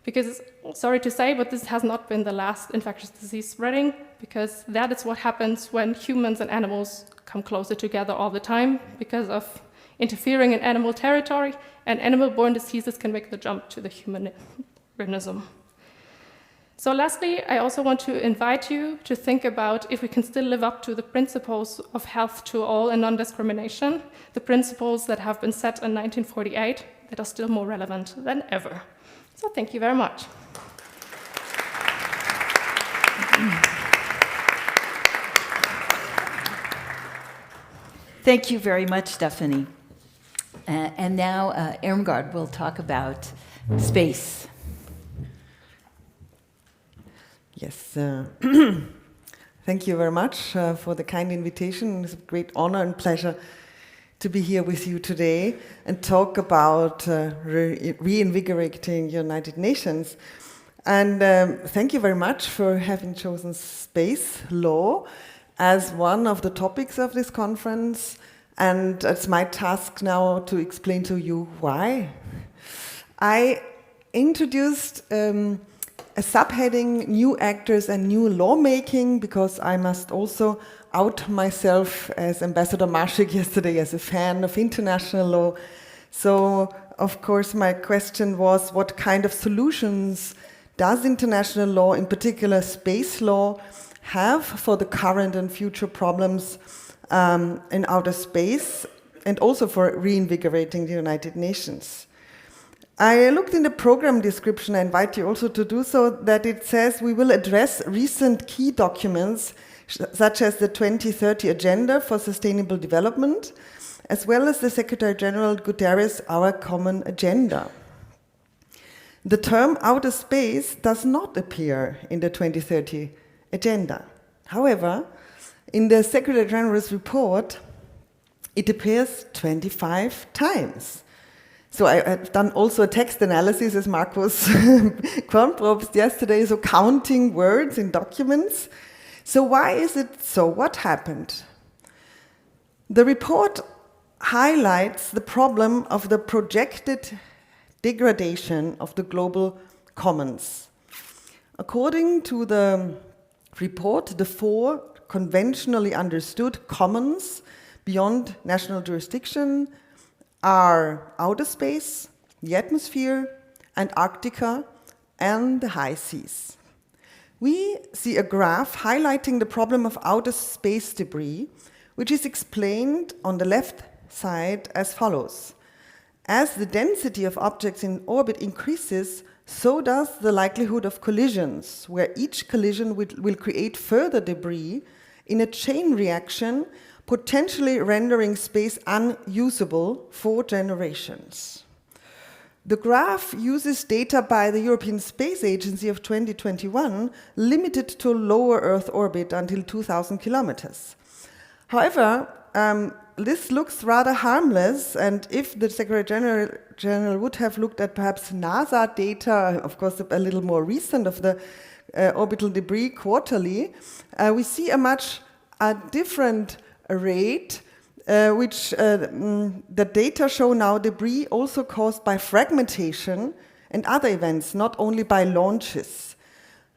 Because, sorry to say, but this has not been the last infectious disease spreading, because that is what happens when humans and animals come closer together all the time because of interfering in animal territory, and animal-borne diseases can make the jump to the human organism. So lastly, I also want to invite you to think about if we can still live up to the principles of health to all and non-discrimination, the principles that have been set in 1948 that are still more relevant than ever. So thank you very much. Thank you very much, Stephanie. And now Irmgard will talk about space. Yes, thank you very much for the kind invitation. It's a great honor and pleasure to be here with you today and talk about reinvigorating United Nations. And thank you very much for having chosen space law as one of the topics of this conference. And it's my task now to explain to you why. I introduced a subheading, new actors and new lawmaking, because I must also out myself as Ambassador Marschik yesterday as a fan of international law. So, of course, my question was, what kind of solutions does international law, in particular space law, have for the current and future problems in outer space, and also for reinvigorating the United Nations? I looked in the program description, I invite you also to do so, that it says we will address recent key documents such as the 2030 Agenda for Sustainable Development, as well as the Secretary General Guterres' Our Common Agenda. The term outer space does not appear in the 2030 Agenda. However, in the Secretary General's report, it appears 25 times. So I've done also a text analysis, as Markus Kornprobst yesterday, so counting words in documents. So why is it so? What happened? The report highlights the problem of the projected degradation of the global commons. According to the report, the four conventionally understood commons beyond national jurisdiction are outer space, the atmosphere, Antarctica, and the high seas. We see a graph highlighting the problem of outer space debris, which is explained on the left side as follows. As the density of objects in orbit increases, so does the likelihood of collisions, where each collision will create further debris in a chain reaction, potentially rendering space unusable for generations. The graph uses data by the European Space Agency of 2021, limited to lower Earth orbit until 2,000 kilometers. However, this looks rather harmless, and if the Secretary General would have looked at perhaps NASA data, of course a little more recent, of the orbital debris quarterly, we see a much different rate, which the data show now debris also caused by fragmentation and other events, not only by launches.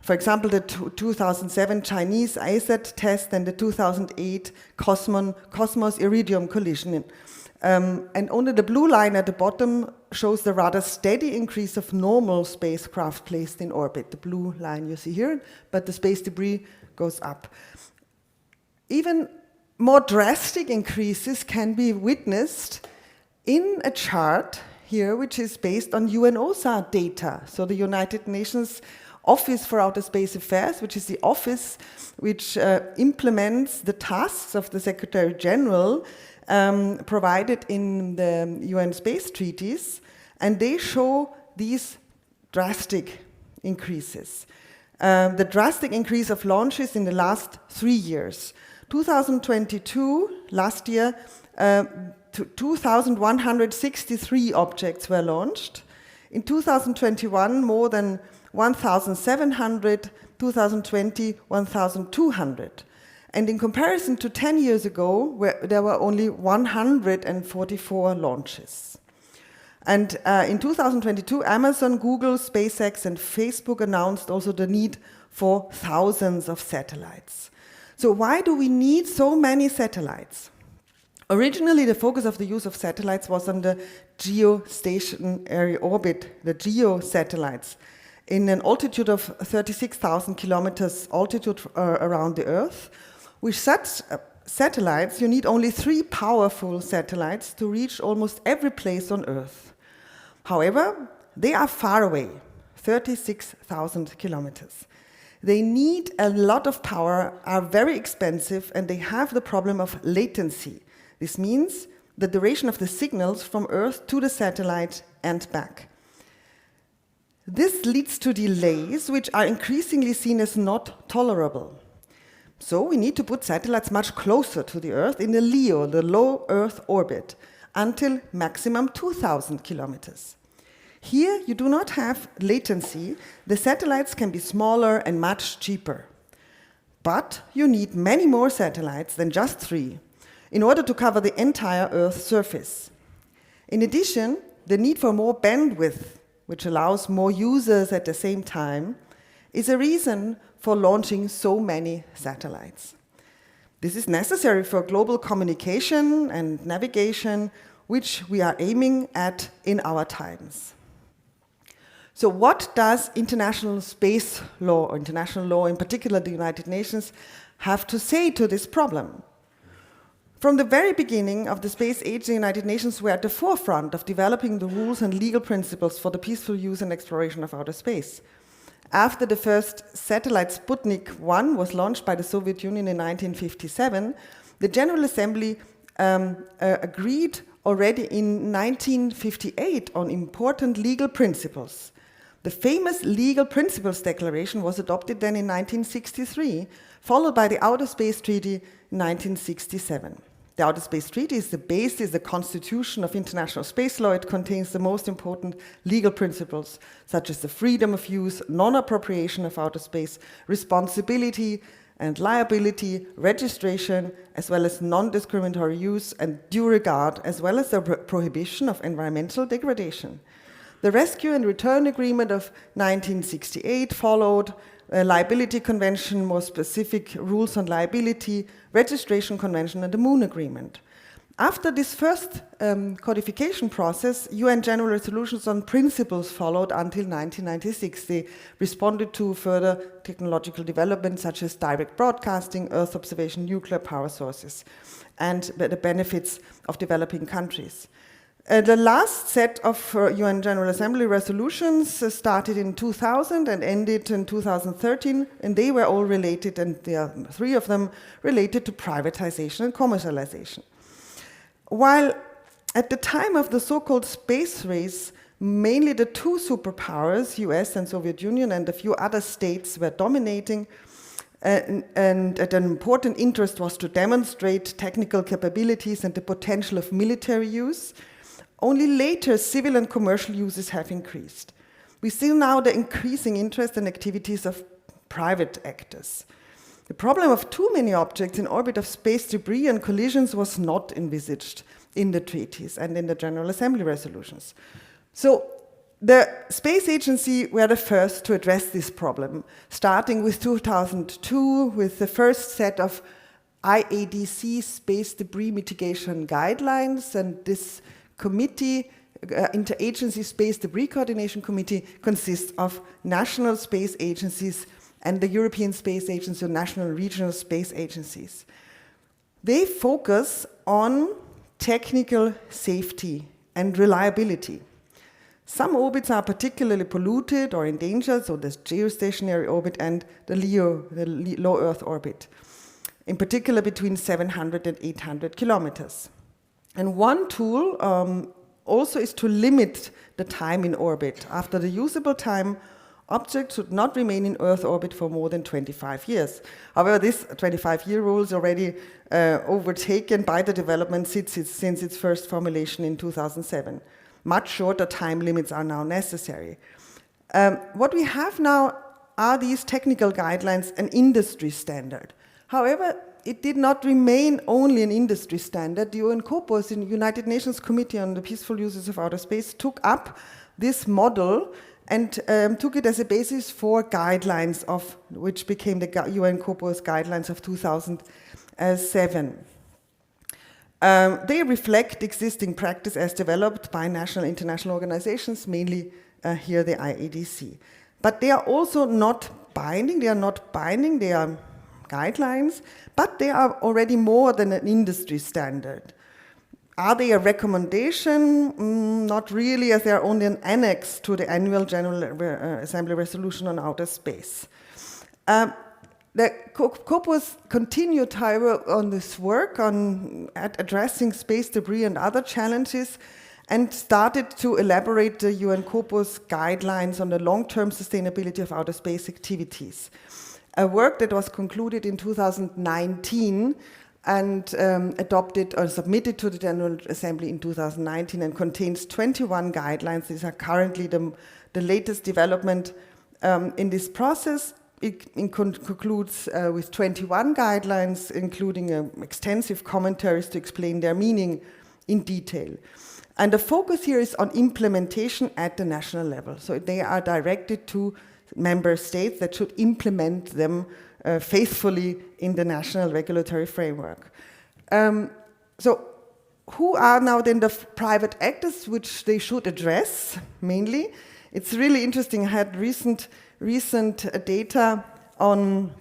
For example, the 2007 Chinese ISAT test and the 2008 Cosmos Iridium collision. And only the blue line at the bottom shows the rather steady increase of normal spacecraft placed in orbit. The blue line you see here, but the space debris goes up. Even more drastic increases can be witnessed in a chart here, which is based on UNOSA data. So the United Nations Office for Outer Space Affairs, which is the office which implements the tasks of the Secretary General provided in the UN space treaties, and they show these drastic increases. The drastic increase of launches in the last 3 years. 2022, last year, 2,163 objects were launched. In 2021, more than 1,700, 2020, 1,200. And in comparison to 10 years ago, where there were only 144 launches. And in 2022, Amazon, Google, SpaceX, and Facebook announced also the need for thousands of satellites. So why do we need so many satellites? Originally, the focus of the use of satellites was on the geostationary orbit, the GEO satellites, in an altitude of 36,000 kilometers altitude around the Earth. With such satellites, you need only 3 powerful satellites to reach almost every place on Earth. However, they are far away, 36,000 kilometers. They need a lot of power, are very expensive, and they have the problem of latency. This means the duration of the signals from Earth to the satellite and back. This leads to delays which are increasingly seen as not tolerable. So we need to put satellites much closer to the Earth in the LEO, the low Earth orbit, until maximum 2,000 kilometers. Here you do not have latency. The satellites can be smaller and much cheaper. But you need many more satellites than just 3 in order to cover the entire Earth's surface. In addition, the need for more bandwidth, which allows more users at the same time, is a reason for launching so many satellites. This is necessary for global communication and navigation, which we are aiming at in our times. So what does international space law, or international law in particular the United Nations, have to say to this problem? From the very beginning of the space age, the United Nations were at the forefront of developing the rules and legal principles for the peaceful use and exploration of outer space. After the first satellite Sputnik 1 was launched by the Soviet Union in 1957, the General Assembly agreed already in 1958 on important legal principles. The famous Legal Principles Declaration was adopted then in 1963, followed by the Outer Space Treaty in 1967. The Outer Space Treaty is the basis, the constitution of international space law. It contains the most important legal principles, such as the freedom of use, non-appropriation of outer space, responsibility and liability, registration, as well as non-discriminatory use and due regard, as well as the prohibition of environmental degradation. The Rescue and Return Agreement of 1968 followed, a liability convention, more specific rules on liability, registration convention, and the Moon Agreement. After this first codification process, UN General Resolutions on Principles followed until 1996. They responded to further technological developments such as direct broadcasting, Earth observation, nuclear power sources, and the benefits of developing countries. The last set of UN General Assembly resolutions started in 2000 and ended in 2013, and they were all related, and there are 3 of them related to privatization and commercialization. While at the time of the so-called space race, mainly the 2 superpowers, US and Soviet Union, and a few other states were dominating, and an important interest was to demonstrate technical capabilities and the potential of military use. Only later, civil and commercial uses have increased. We see now the increasing interest and activities of private actors. The problem of too many objects in orbit of space debris and collisions was not envisaged in the treaties and in the General Assembly resolutions. So the Space Agency were the first to address this problem, starting with 2002 with the first set of IADC space debris mitigation guidelines, and this committee, Interagency Space Debris Coordination Committee, consists of national space agencies and the European Space Agency, or national and regional space agencies. They focus on technical safety and reliability. Some orbits are particularly polluted or endangered, so the geostationary orbit and the LEO, the low Earth orbit, in particular between 700 and 800 kilometers. And one tool also is to limit the time in orbit. After the usable time, objects should not remain in Earth orbit for more than 25 years. However, this 25-year rule is already overtaken by the development since its first formulation in 2007. Much shorter time limits are now necessary. What we have now are these technical guidelines, an industry standard. However, it did not remain only an industry standard. The UNCOPOS, the United Nations Committee on the Peaceful Uses of Outer Space, took up this model and took it as a basis for guidelines of which became the UNCOPOS guidelines of 2007. They reflect existing practice as developed by national and international organizations, mainly here the IADC. But they are also not binding. They are guidelines, but they are already more than an industry standard. Are they a recommendation? Not really, as they are only an annex to the annual General Assembly resolution on outer space. The COPOS continued, however, on this work at addressing space debris and other challenges, and started to elaborate the UN COPOS guidelines on the long-term sustainability of outer space activities. A work that was concluded in 2019 and adopted or submitted to the General Assembly in 2019 and contains 21 guidelines. These are currently the latest development in this process. It concludes with 21 guidelines, including extensive commentaries to explain their meaning in detail. And the focus here is on implementation at the national level. So they are directed to member states that should implement them faithfully in the national regulatory framework. So who are now then the private actors which they should address, mainly? It's really interesting. I had recent data on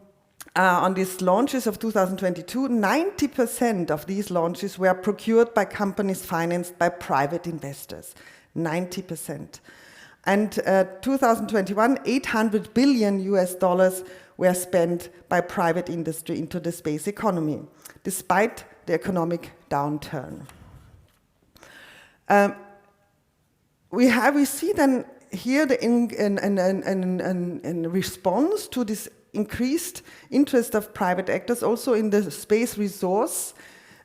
these launches of 2022. 90% of these launches were procured by companies financed by private investors. 90%. And 2021, $800 billion were spent by private industry into the space economy, despite the economic downturn. We see then here in response to this increased interest of private actors also in the space resource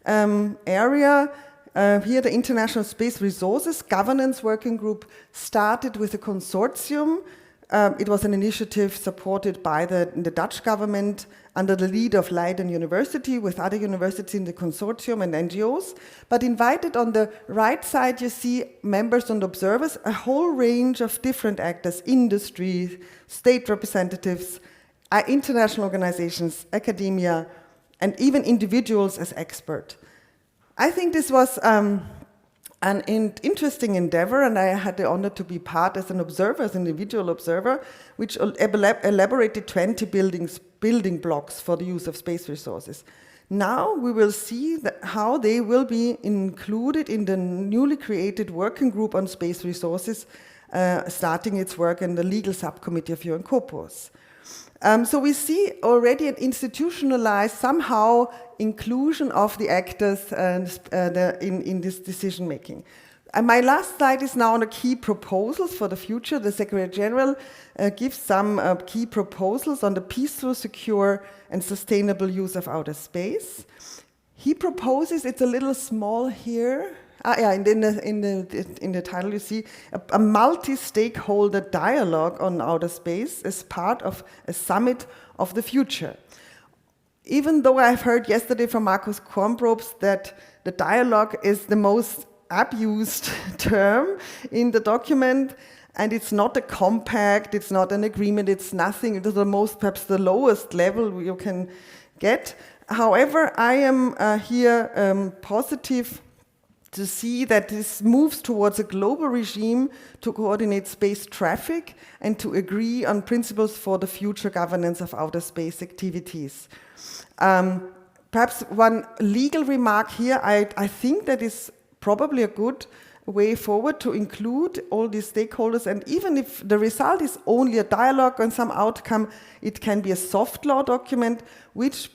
area. Here the International Space Resources Governance Working Group started with a consortium. It was an initiative supported by the Dutch government under the lead of Leiden University with other universities in the consortium and NGOs. But invited on the right side, you see members and observers, a whole range of different actors, industry, state representatives, international organizations, academia, and even individuals as experts. I think this was an interesting endeavor, and I had the honor to be part as an observer, as an individual observer, which elaborated 20 building blocks for the use of space resources. Now we will see how they will be included in the newly created working group on space resources, starting its work in the legal subcommittee of UN COPOS. So we see already an institutionalized, somehow, inclusion of the actors in this decision making. And my last slide is now on the key proposals for the future. The Secretary General gives some key proposals on the peaceful, secure, and sustainable use of outer space. He proposes, it's a little small here. In the title you see a multi-stakeholder dialogue on outer space as part of a summit of the future. Even though I've heard yesterday from Markus Kornprobst that the dialogue is the most abused term in the document, and it's not a compact, it's not an agreement, it's nothing, it is the most, perhaps the lowest level you can get. However, I am here positive to see that this moves towards a global regime to coordinate space traffic and to agree on principles for the future governance of outer space activities. Perhaps one legal remark here, I think that is probably a good way forward to include all these stakeholders, and even if the result is only a dialogue on some outcome, it can be a soft law document which,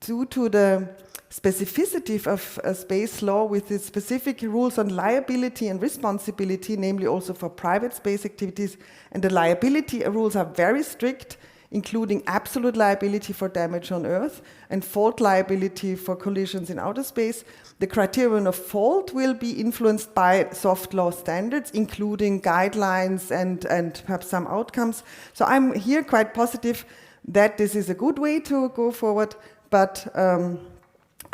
due to the specificity of space law with its specific rules on liability and responsibility, namely also for private space activities, and the liability rules are very strict, including absolute liability for damage on Earth and fault liability for collisions in outer space. The criterion of fault will be influenced by soft law standards, including guidelines and perhaps some outcomes. So I'm here quite positive that this is a good way to go forward, but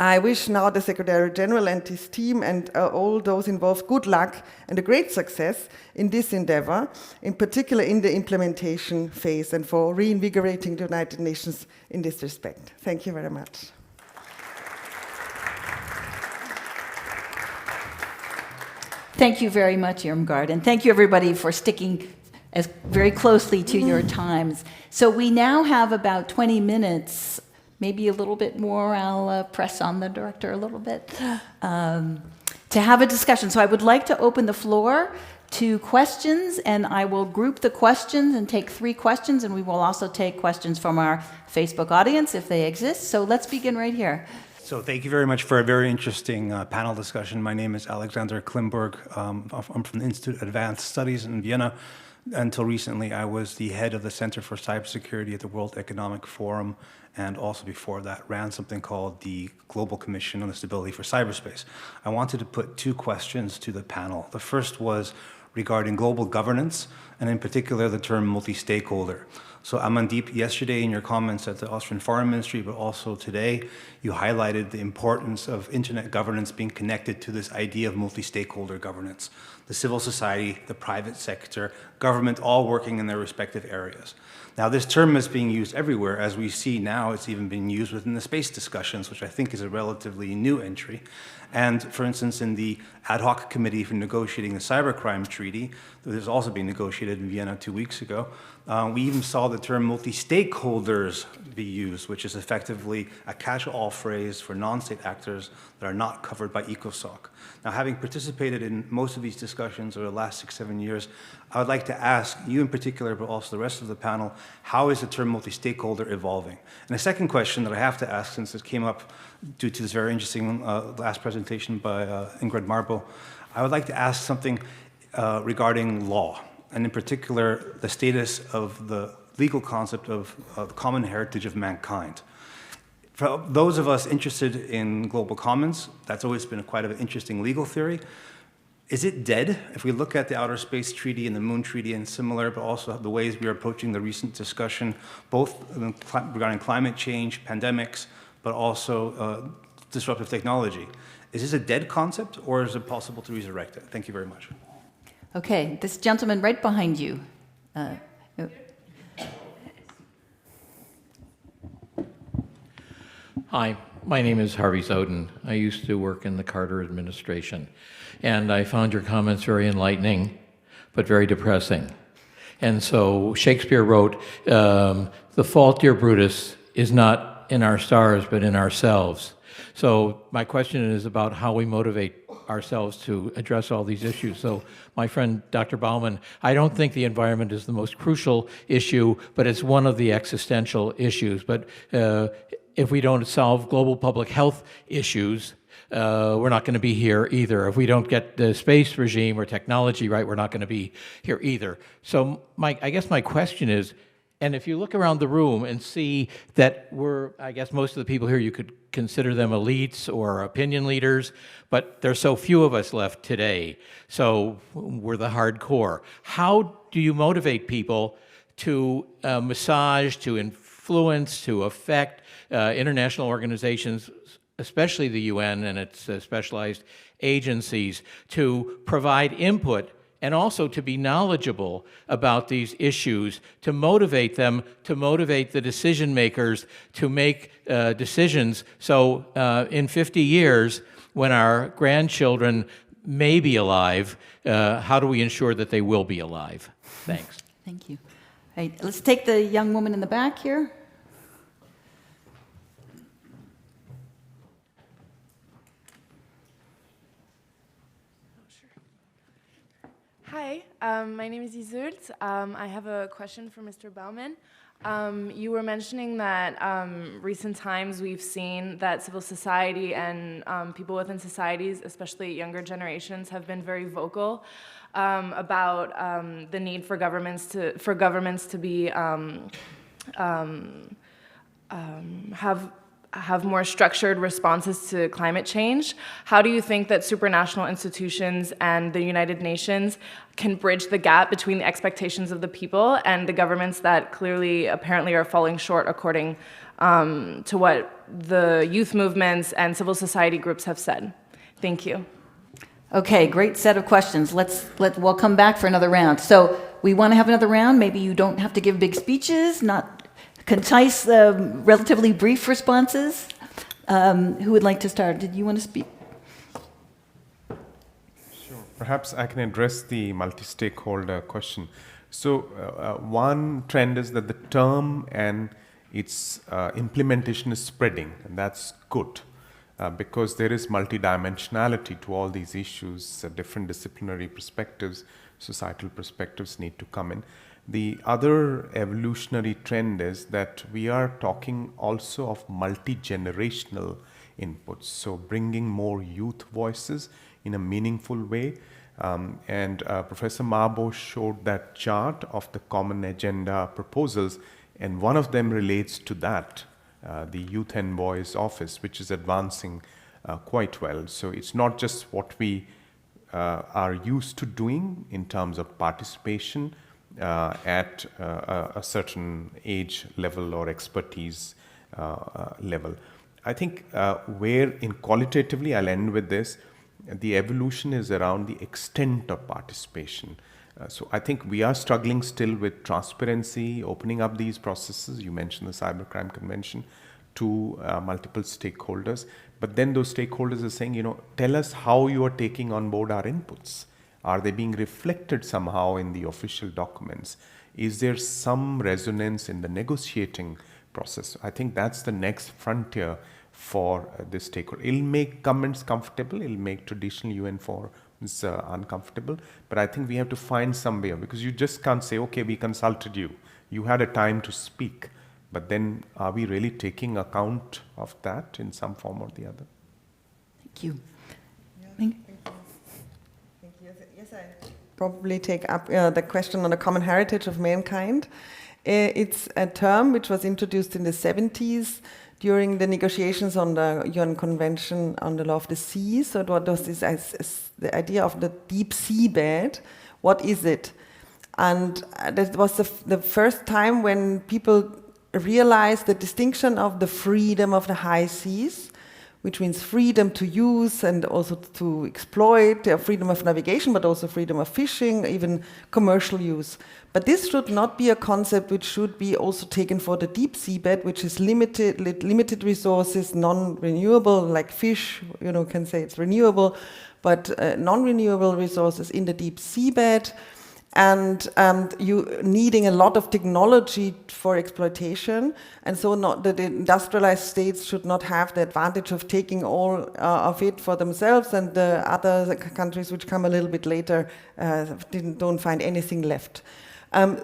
I wish now the Secretary General and his team and all those involved good luck and a great success in this endeavor, in particular in the implementation phase, and for reinvigorating the United Nations in this respect. Thank you very much. Thank you very much, Irmgard, and thank you everybody for sticking very closely to your times. So we now have about 20 minutes, maybe a little bit more. I'll press on the director a little bit, to have a discussion. So I would like to open the floor to questions, and I will group the questions and take 3 questions, and we will also take questions from our Facebook audience if they exist. So let's begin right here. So thank you very much for a very interesting panel discussion. My name is Alexander Klimburg. I'm from the Institute of Advanced Studies in Vienna. Until recently, I was the head of the Center for Cybersecurity at the World Economic Forum, and also before that ran something called the Global Commission on the Stability for Cyberspace. I wanted to put 2 questions to the panel. The first was regarding global governance, and in particular the term multi-stakeholder. So Amandeep, yesterday in your comments at the Austrian Foreign Ministry, but also today, you highlighted the importance of internet governance being connected to this idea of multi-stakeholder governance. The civil society, the private sector, government, all working in their respective areas. Now, this term is being used everywhere. As we see now, it's even being used within the space discussions, which I think is a relatively new entry. And for instance, in the ad hoc committee for negotiating the cybercrime treaty, that is also being negotiated in Vienna 2 weeks ago, we even saw the term multi-stakeholders be used, which is effectively a catch-all phrase for non-state actors that are not covered by ECOSOC. Now, having participated in most of these discussions over the last 6-7 years, I would like to ask you in particular, but also the rest of the panel, how is the term multi-stakeholder evolving? And a second question that I have to ask, since it came up due to this very interesting last presentation by Irmgard Marboe, I would like to ask something regarding law, and in particular, the status of the legal concept of the common heritage of mankind. For those of us interested in global commons, that's always been quite an interesting legal theory. Is it dead? If we look at the Outer Space Treaty and the Moon Treaty and similar, but also the ways we are approaching the recent discussion, both regarding climate change, pandemics, but also disruptive technology. Is this a dead concept, or is it possible to resurrect it? Thank you very much. Okay, this gentleman right behind you. Hi, my name is Harvey Zoden. I used to work in the Carter administration, and I found your comments very enlightening, but very depressing. And so Shakespeare wrote, "The fault, dear Brutus, is not in our stars, but in ourselves." So my question is about how we motivate ourselves to address all these issues. So my friend, Dr. Baumann, I don't think the environment is the most crucial issue, but it's one of the existential issues. But if we don't solve global public health issues, we're not going to be here either. If we don't get the space regime or technology right, we're not going to be here either. So I guess my question is, and if you look around the room and see that I guess most of the people here, you could consider them elites or opinion leaders, but there's so few of us left today. So we're the hardcore. How do you motivate people to massage, to influence, to affect international organizations, especially the UN and its specialized agencies, to provide input and also to be knowledgeable about these issues, to motivate them, to motivate the decision makers to make decisions. So in 50 years, when our grandchildren may be alive, how do we ensure that they will be alive? Thanks. Thank you. All right, let's take the young woman in the back here. Hi, my name is Iseult. I have a question for Mr. Baumann. You were mentioning that recent times we've seen that civil society and people within societies, especially younger generations, have been very vocal about the need for governments to be have more structured responses to climate change. How do you think that supranational institutions and the United Nations can bridge the gap between the expectations of the people and the governments that clearly, apparently, are falling short according to what the youth movements and civil society groups have said. Thank you. Okay, great set of questions. We'll come back for another round. So we want to have another round. Maybe you don't have to give big speeches, not concise, relatively brief responses. Who would like to start? Did you want to speak? Sure. Perhaps I can address the multi-stakeholder question. So one trend is that the term and its implementation is spreading, and that's good. Because there is multidimensionality to all these issues, different disciplinary perspectives, societal perspectives need to come in. The other evolutionary trend is that we are talking also of multi-generational inputs, so bringing more youth voices in a meaningful way. Professor Marboe showed that chart of the common agenda proposals, and one of them relates to that. The Youth Envoy's office, which is advancing quite well. So it's not just what we are used to doing in terms of participation at a certain age level or expertise level. I think where in qualitatively, I'll end with this, the evolution is around the extent of participation. So I think we are struggling still with transparency, opening up these processes. You mentioned the Cybercrime Convention to multiple stakeholders. But then those stakeholders are saying, tell us how you are taking on board our inputs. Are they being reflected somehow in the official documents? Is there some resonance in the negotiating process? I think that's the next frontier for this stakeholder. It'll make governments comfortable. It'll make traditional UN forums uncomfortable, but I think we have to find some way, because you just can't say, okay, we consulted you. You had a time to speak, but then are we really taking account of that in some form or the other? Thank you. Thank you. Yes, I probably take up the question on the common heritage of mankind. It's a term which was introduced in the 70s during the negotiations on the UN Convention on the Law of the Sea. So what was this as the idea of the deep seabed? What is it? And that was the first time when people realized the distinction of the freedom of the high seas, which means freedom to use and also to exploit, freedom of navigation, but also freedom of fishing, even commercial use. But this should not be a concept which should be also taken for the deep seabed, which is limited resources, non-renewable, like fish, can say it's renewable, but non-renewable resources in the deep seabed, and you needing a lot of technology for exploitation, and so not that the industrialized states should not have the advantage of taking all of it for themselves, and the other countries which come a little bit later don't find anything left. And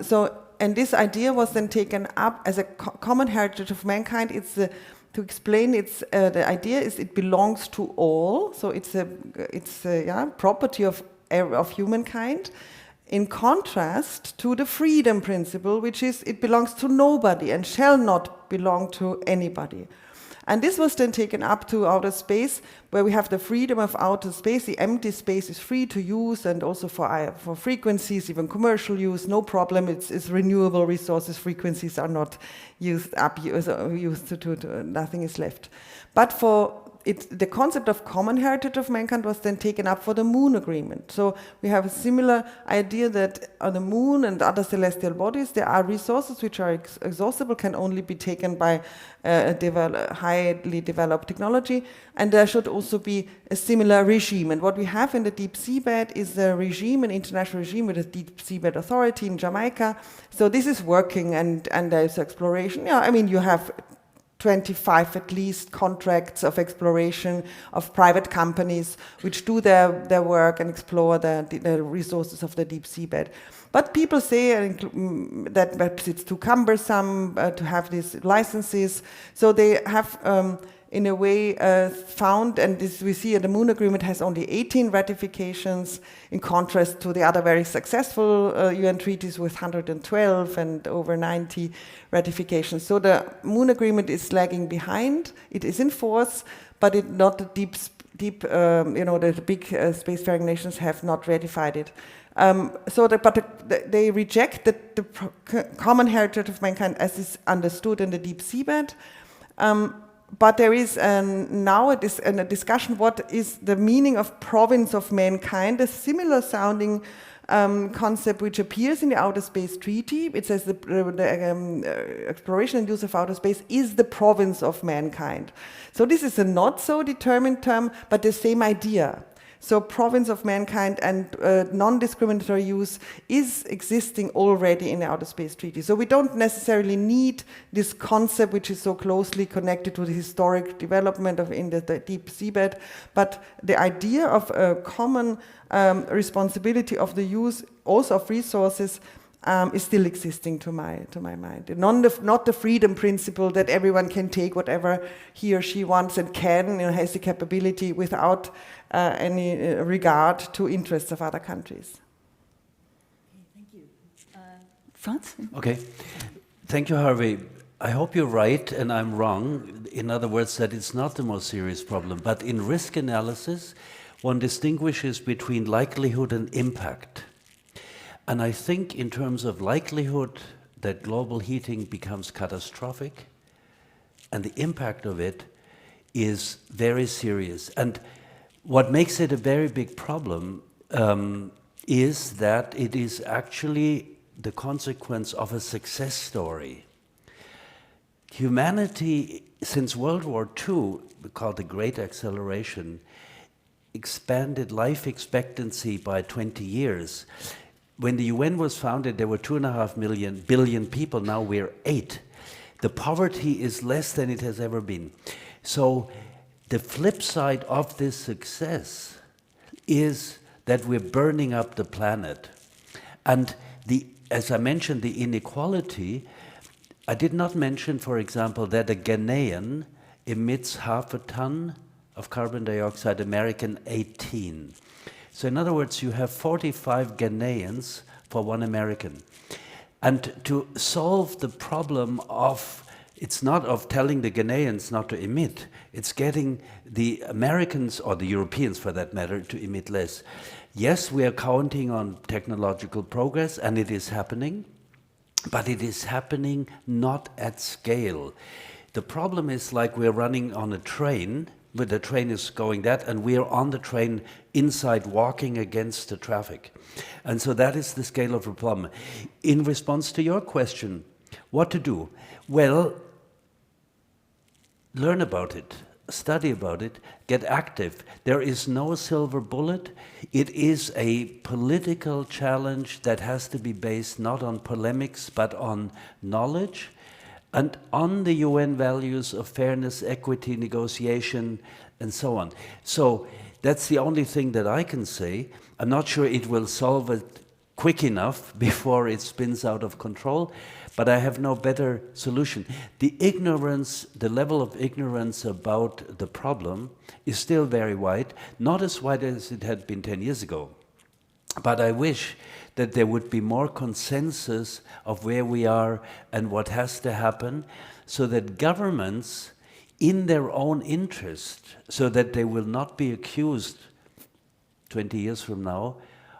this idea was then taken up as a common heritage of mankind. It's to explain, it's the idea is it belongs to all, so it's a property of humankind. In contrast to the freedom principle, which is it belongs to nobody and shall not belong to anybody. And this was then taken up to outer space, where we have the freedom of outer space. The empty space is free to use, and also for frequencies, even commercial use, no problem. It's renewable resources. Frequencies are not used to nothing is left. But the concept of common heritage of mankind was then taken up for the Moon Agreement. So we have a similar idea that on the Moon and other celestial bodies, there are resources which are exhaustible, can only be taken by highly developed technology, and there should also be a similar regime. And what we have in the deep seabed is a regime, an international regime with a deep seabed authority in Jamaica. So this is working, and there's exploration. Yeah, I mean, you have 25 at least contracts of exploration of private companies which do their work and explore the resources of the deep seabed. But people say that perhaps it's too cumbersome to have these licenses, so they have in a way found, and this we see the Moon Agreement has only 18 ratifications, in contrast to the other very successful UN treaties with 112 and over 90 ratifications. So the Moon Agreement is lagging behind. It is in force, but not the deep, the big spacefaring nations have not ratified it. They reject the common heritage of mankind as is understood in the deep seabed. but there is now a discussion what is the meaning of province of mankind, a similar sounding concept which appears in the Outer Space Treaty. It says the exploration and use of outer space is the province of mankind. So this is a not so determined term, but the same idea. So province of mankind and non-discriminatory use is existing already in the Outer Space Treaty. So we don't necessarily need this concept which is so closely connected to the historic development of in the deep seabed, but the idea of a common responsibility of the use also of resources is still existing to my mind. Not the freedom principle that everyone can take whatever he or she wants and can, has the capability without any regard to interests of other countries. Thank you. Franz? Okay. Thank you, Harvey. I hope you're right and I'm wrong. In other words, that it's not the most serious problem. But in risk analysis, one distinguishes between likelihood and impact. And I think in terms of likelihood that global heating becomes catastrophic, and the impact of it is very serious. And what makes it a very big problem is that it is actually the consequence of a success story. Humanity, since World War II, called the Great Acceleration, expanded life expectancy by 20 years. When the UN was founded, there were 2.5 billion people. Now we're 8. The poverty is less than it has ever been. So the flip side of this success is that we're burning up the planet. And as I mentioned, the inequality, I did not mention, for example, that a Ghanaian emits 0.5 ton of carbon dioxide, American 18. So in other words, you have 45 Ghanaians for 1 American. And to solve the problem of, it's not of telling the Ghanaians not to emit, it's getting the Americans, or the Europeans for that matter, to emit less. Yes, we are counting on technological progress, and it is happening, but it is happening not at scale. The problem is like we're running on a train, but the train is going that, and we are on the train inside walking against the traffic. And so that is the scale of the problem. In response to your question, what to do? Well, learn about it, study about it, get active. There is no silver bullet. It is a political challenge that has to be based not on polemics, but on knowledge, and on the UN values of fairness, equity, negotiation, and so on. So that's the only thing that I can say. I'm not sure it will solve it quick enough before it spins out of control, but I have no better solution. The ignorance, the level of ignorance about the problem is still very wide, not as wide as it had been 10 years ago. But I wish that there would be more consensus of where we are and what has to happen, so that governments, in their own interest, so that they will not be accused 20 years from now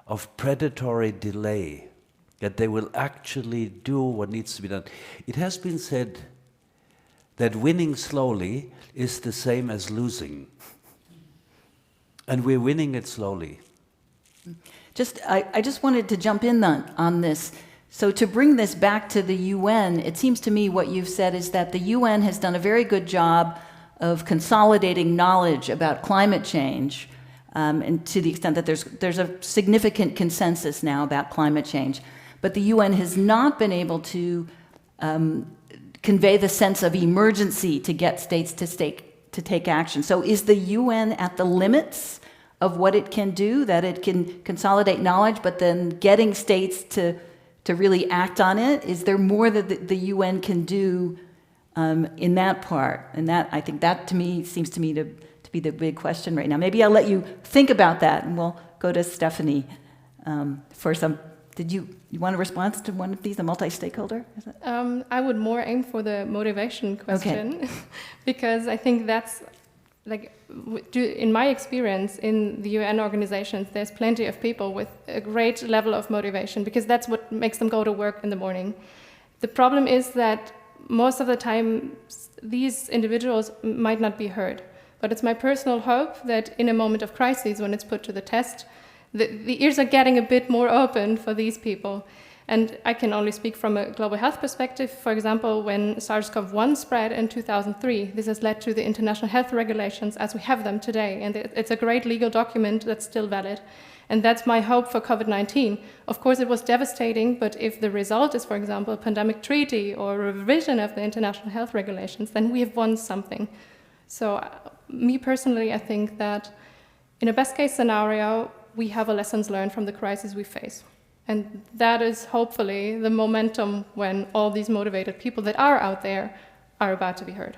of predatory delay, that they will actually do what needs to be done. It has been said that winning slowly is the same as losing. And we're winning it slowly. I just wanted to jump in on this. So to bring this back to the UN, it seems to me what you've said is that the UN has done a very good job of consolidating knowledge about climate change, and to the extent that there's a significant consensus now about climate change. But the UN has not been able to convey the sense of emergency to get states to take action. So is the UN at the limits of what it can do, that it can consolidate knowledge, but then getting states to really act on it? Is there more that the UN can do in that part? And that, I think that to me seems to me to be the big question right now. Maybe I'll let you think about that, and we'll go to Stephanie for some. Did you want a response to one of these, a multi-stakeholder? I would more aim for the motivation question, okay. Because I think that's, like, in my experience in the UN organizations, there's plenty of people with a great level of motivation, because that's what makes them go to work in the morning. The problem is that most of the time these individuals might not be heard. But it's my personal hope that in a moment of crisis, when it's put to the test, the ears are getting a bit more open for these people. And I can only speak from a global health perspective. For example, when SARS-CoV-1 spread in 2003, this has led to the international health regulations as we have them today. And it's a great legal document that's still valid. And that's my hope for COVID-19. Of course, it was devastating, but if the result is, for example, a pandemic treaty or a revision of the international health regulations, then we have won something. So me personally, I think that in a best-case scenario, we have a lessons learned from the crisis we face. And that is hopefully the momentum when all these motivated people that are out there are about to be heard.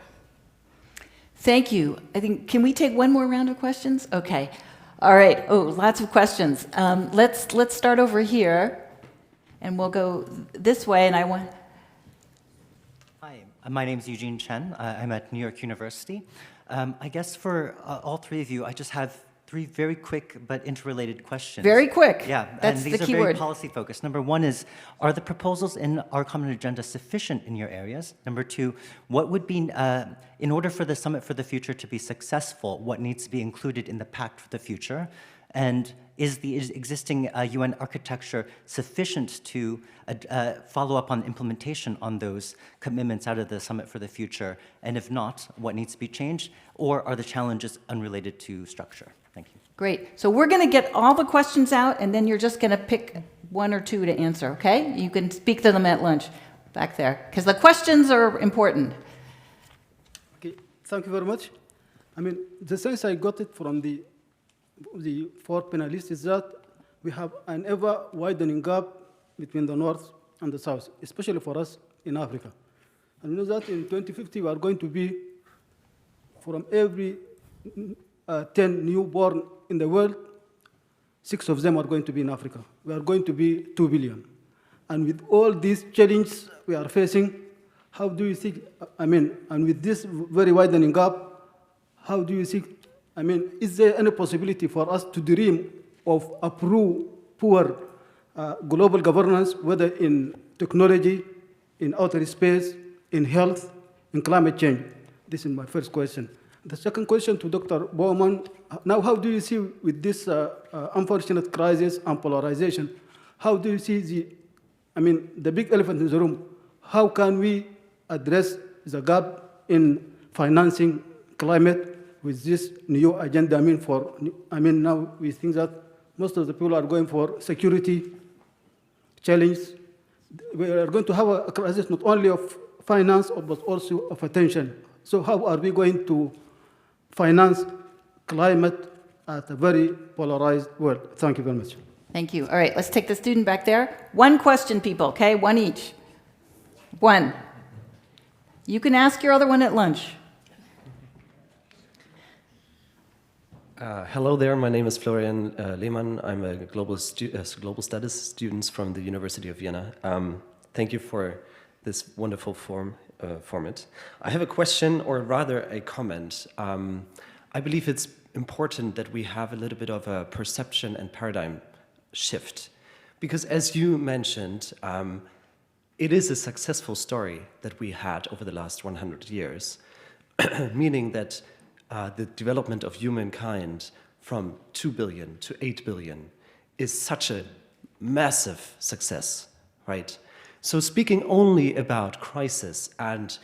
Thank you. I think, can we take one more round of questions? Okay. All right. Oh, lots of questions. Let's start over here, and we'll go this way. And I want. Hi, my name is Eugene Chen. I'm at New York University. I guess for all three of you, I just have three very quick but interrelated questions. Very quick. Yeah, that's and these the are key very word. policy focused. Number one is, are the proposals in our common agenda sufficient in your areas? Number two, what would be, in order for the Summit for the Future to be successful, what needs to be included in the Pact for the Future? And is the existing UN architecture sufficient to follow up on implementation on those commitments out of the Summit for the Future? And if not, what needs to be changed? Or are the challenges unrelated to structure? Thank you. Great. So we're going to get all the questions out, and then you're just going to pick one or two to answer, okay? You can speak to them at lunch back there, because the questions are important. Okay, thank you very much. I mean, the sense I got it from the four panelists is that we have an ever widening gap between the North and the South, especially for us in Africa. And we know that in 2050 we are going to be, from every 10 newborn in the world, 6 of them are going to be in Africa. We are going to be 2 billion. And with all these challenges we are facing, how do you think, I mean, and with this very widening gap, how do you think, I mean, is there any possibility for us to dream of a poor global governance, whether in technology, in outer space, in health, in climate change? This is my first question. The second question to Dr. Baumann, now how do you see with this unfortunate crisis and polarization, how do you see the big elephant in the room, how can we address the gap in financing climate with this new agenda? Now we think that most of the people are going for security challenge. We are going to have a crisis not only of finance, but also of attention. So how are we going to finance climate at a very polarized world? Thank you very much. Thank you. All right, let's take the student back there. One question, people, okay? One each. One. You can ask your other one at lunch. Hello there, my name is Florian Lehmann. I'm a global studies student from the University of Vienna. Thank you for this wonderful format. I have a question, or rather a comment. I believe it's important that we have a little bit of a perception and paradigm shift. Because as you mentioned, it is a successful story that we had over the last 100 years, meaning that the development of humankind from 2 billion to 8 billion is such a massive success, right? So speaking only about crisis and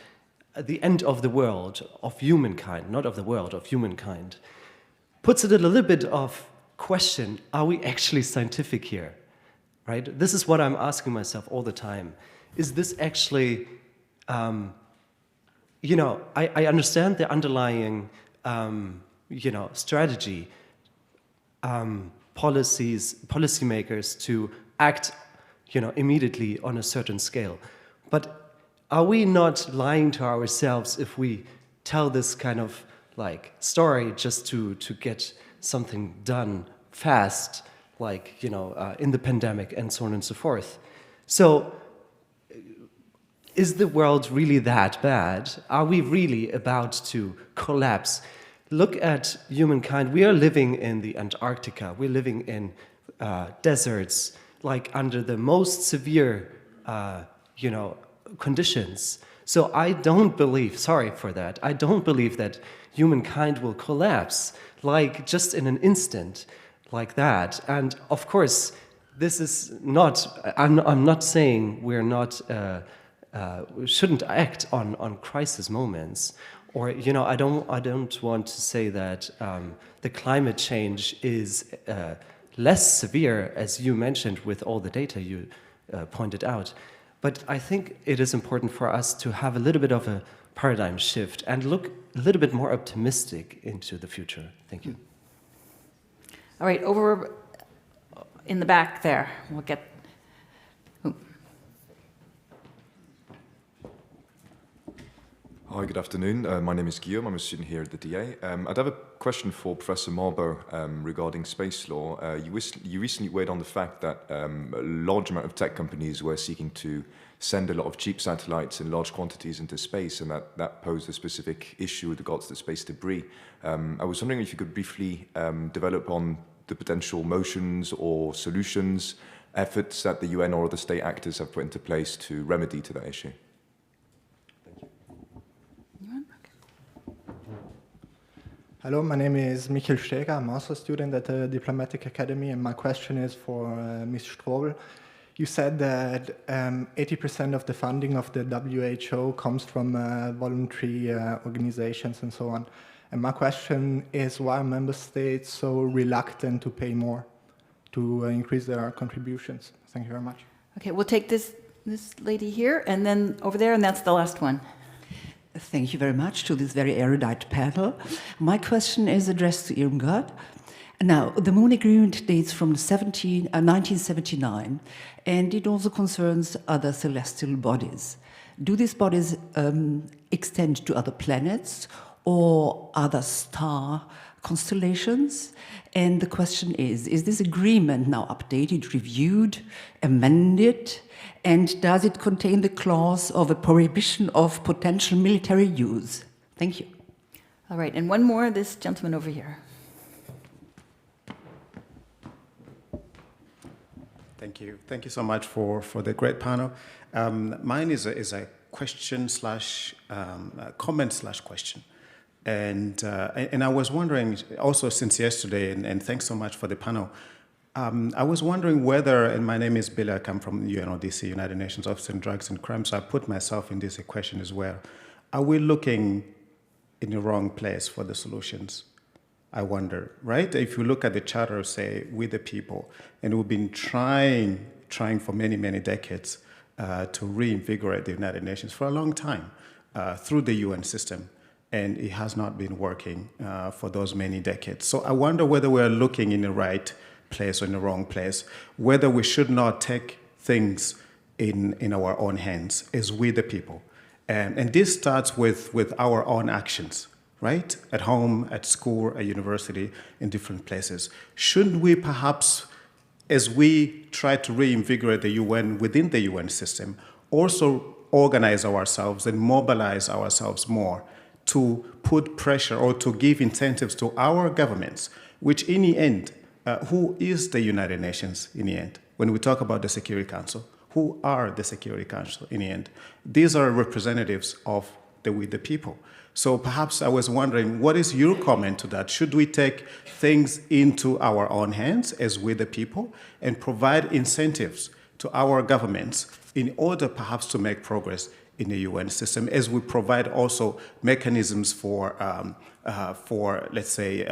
the end of the world of humankind, not of the world, of humankind, puts it in a little bit of question, are we actually scientific here, right? This is what I'm asking myself all the time. Is this actually, I understand the underlying strategy, policymakers to act, immediately on a certain scale. But are we not lying to ourselves if we tell this kind of story just to get something done fast, in the pandemic and so on and so forth? So, is the world really that bad? Are we really about to collapse? Look at humankind. We are living in the Antarctica. We're living in deserts, under the most severe, conditions. So I don't believe, sorry for that, I don't believe that humankind will collapse like just in an instant like that. And of course, this is not, I'm not saying we're not, we shouldn't act on crisis moments. Or, you know, I don't want to say that the climate change is less severe, as you mentioned with all the data you pointed out. But I think it is important for us to have a little bit of a paradigm shift and look a little bit more optimistic into the future. Thank you. All right, over in the back there. We'll get... Hi, good afternoon. My name is Gill. I'm a student here at the DA. I'd have a question for Professor Marboe regarding space law. You recently weighed on the fact that a large amount of tech companies were seeking to send a lot of cheap satellites in large quantities into space, and that posed a specific issue with regards to space debris. I was wondering if you could briefly develop on the potential motions or solutions, efforts that the UN or other state actors have put into place to remedy to that issue. Hello, my name is Michael Steger. I'm also a student at the Diplomatic Academy, and my question is for Ms. Strobl. You said that 80% of the funding of the WHO comes from voluntary organizations and so on. And my question is, why are member states so reluctant to pay more to increase their contributions? Thank you very much. Okay, we'll take this lady here, and then over there, and that's the last one. Thank you very much to this very erudite panel. My question is addressed to Irmgard. Now, the Moon Agreement dates from 1979, and it also concerns other celestial bodies. Do these bodies extend to other planets or other star constellations? And the question is this agreement now updated, reviewed, amended? And does it contain the clause of a prohibition of potential military use? Thank you. All right, and one more, this gentleman over here. Thank you. Thank you so much for the great panel. Mine is a question slash comment slash question. And I was wondering, also since yesterday, and thanks so much for the panel, I was wondering whether, and my name is Bill, I come from UNODC, United Nations Office on Drugs and Crime, so I put myself in this equation as well. Are we looking in the wrong place for the solutions? I wonder, right? If you look at the charter, say, we the people, and we've been trying for many, many decades to reinvigorate the United Nations for a long time through the UN system, and it has not been working for those many decades. So I wonder whether we're looking in the right place or in the wrong place, whether we should not take things in our own hands as we the people. And this starts with our own actions, right? At home, at school, at university, in different places. Shouldn't we perhaps, as we try to reinvigorate the UN within the UN system, also organize ourselves and mobilize ourselves more to put pressure or to give incentives to our governments, which in the end, who is the United Nations in the end? When we talk about the Security Council, who are the Security Council in the end? These are representatives of we the people. So perhaps I was wondering, what is your comment to that? Should we take things into our own hands as we the people and provide incentives to our governments in order perhaps to make progress in the UN system, as we provide also mechanisms for let's say,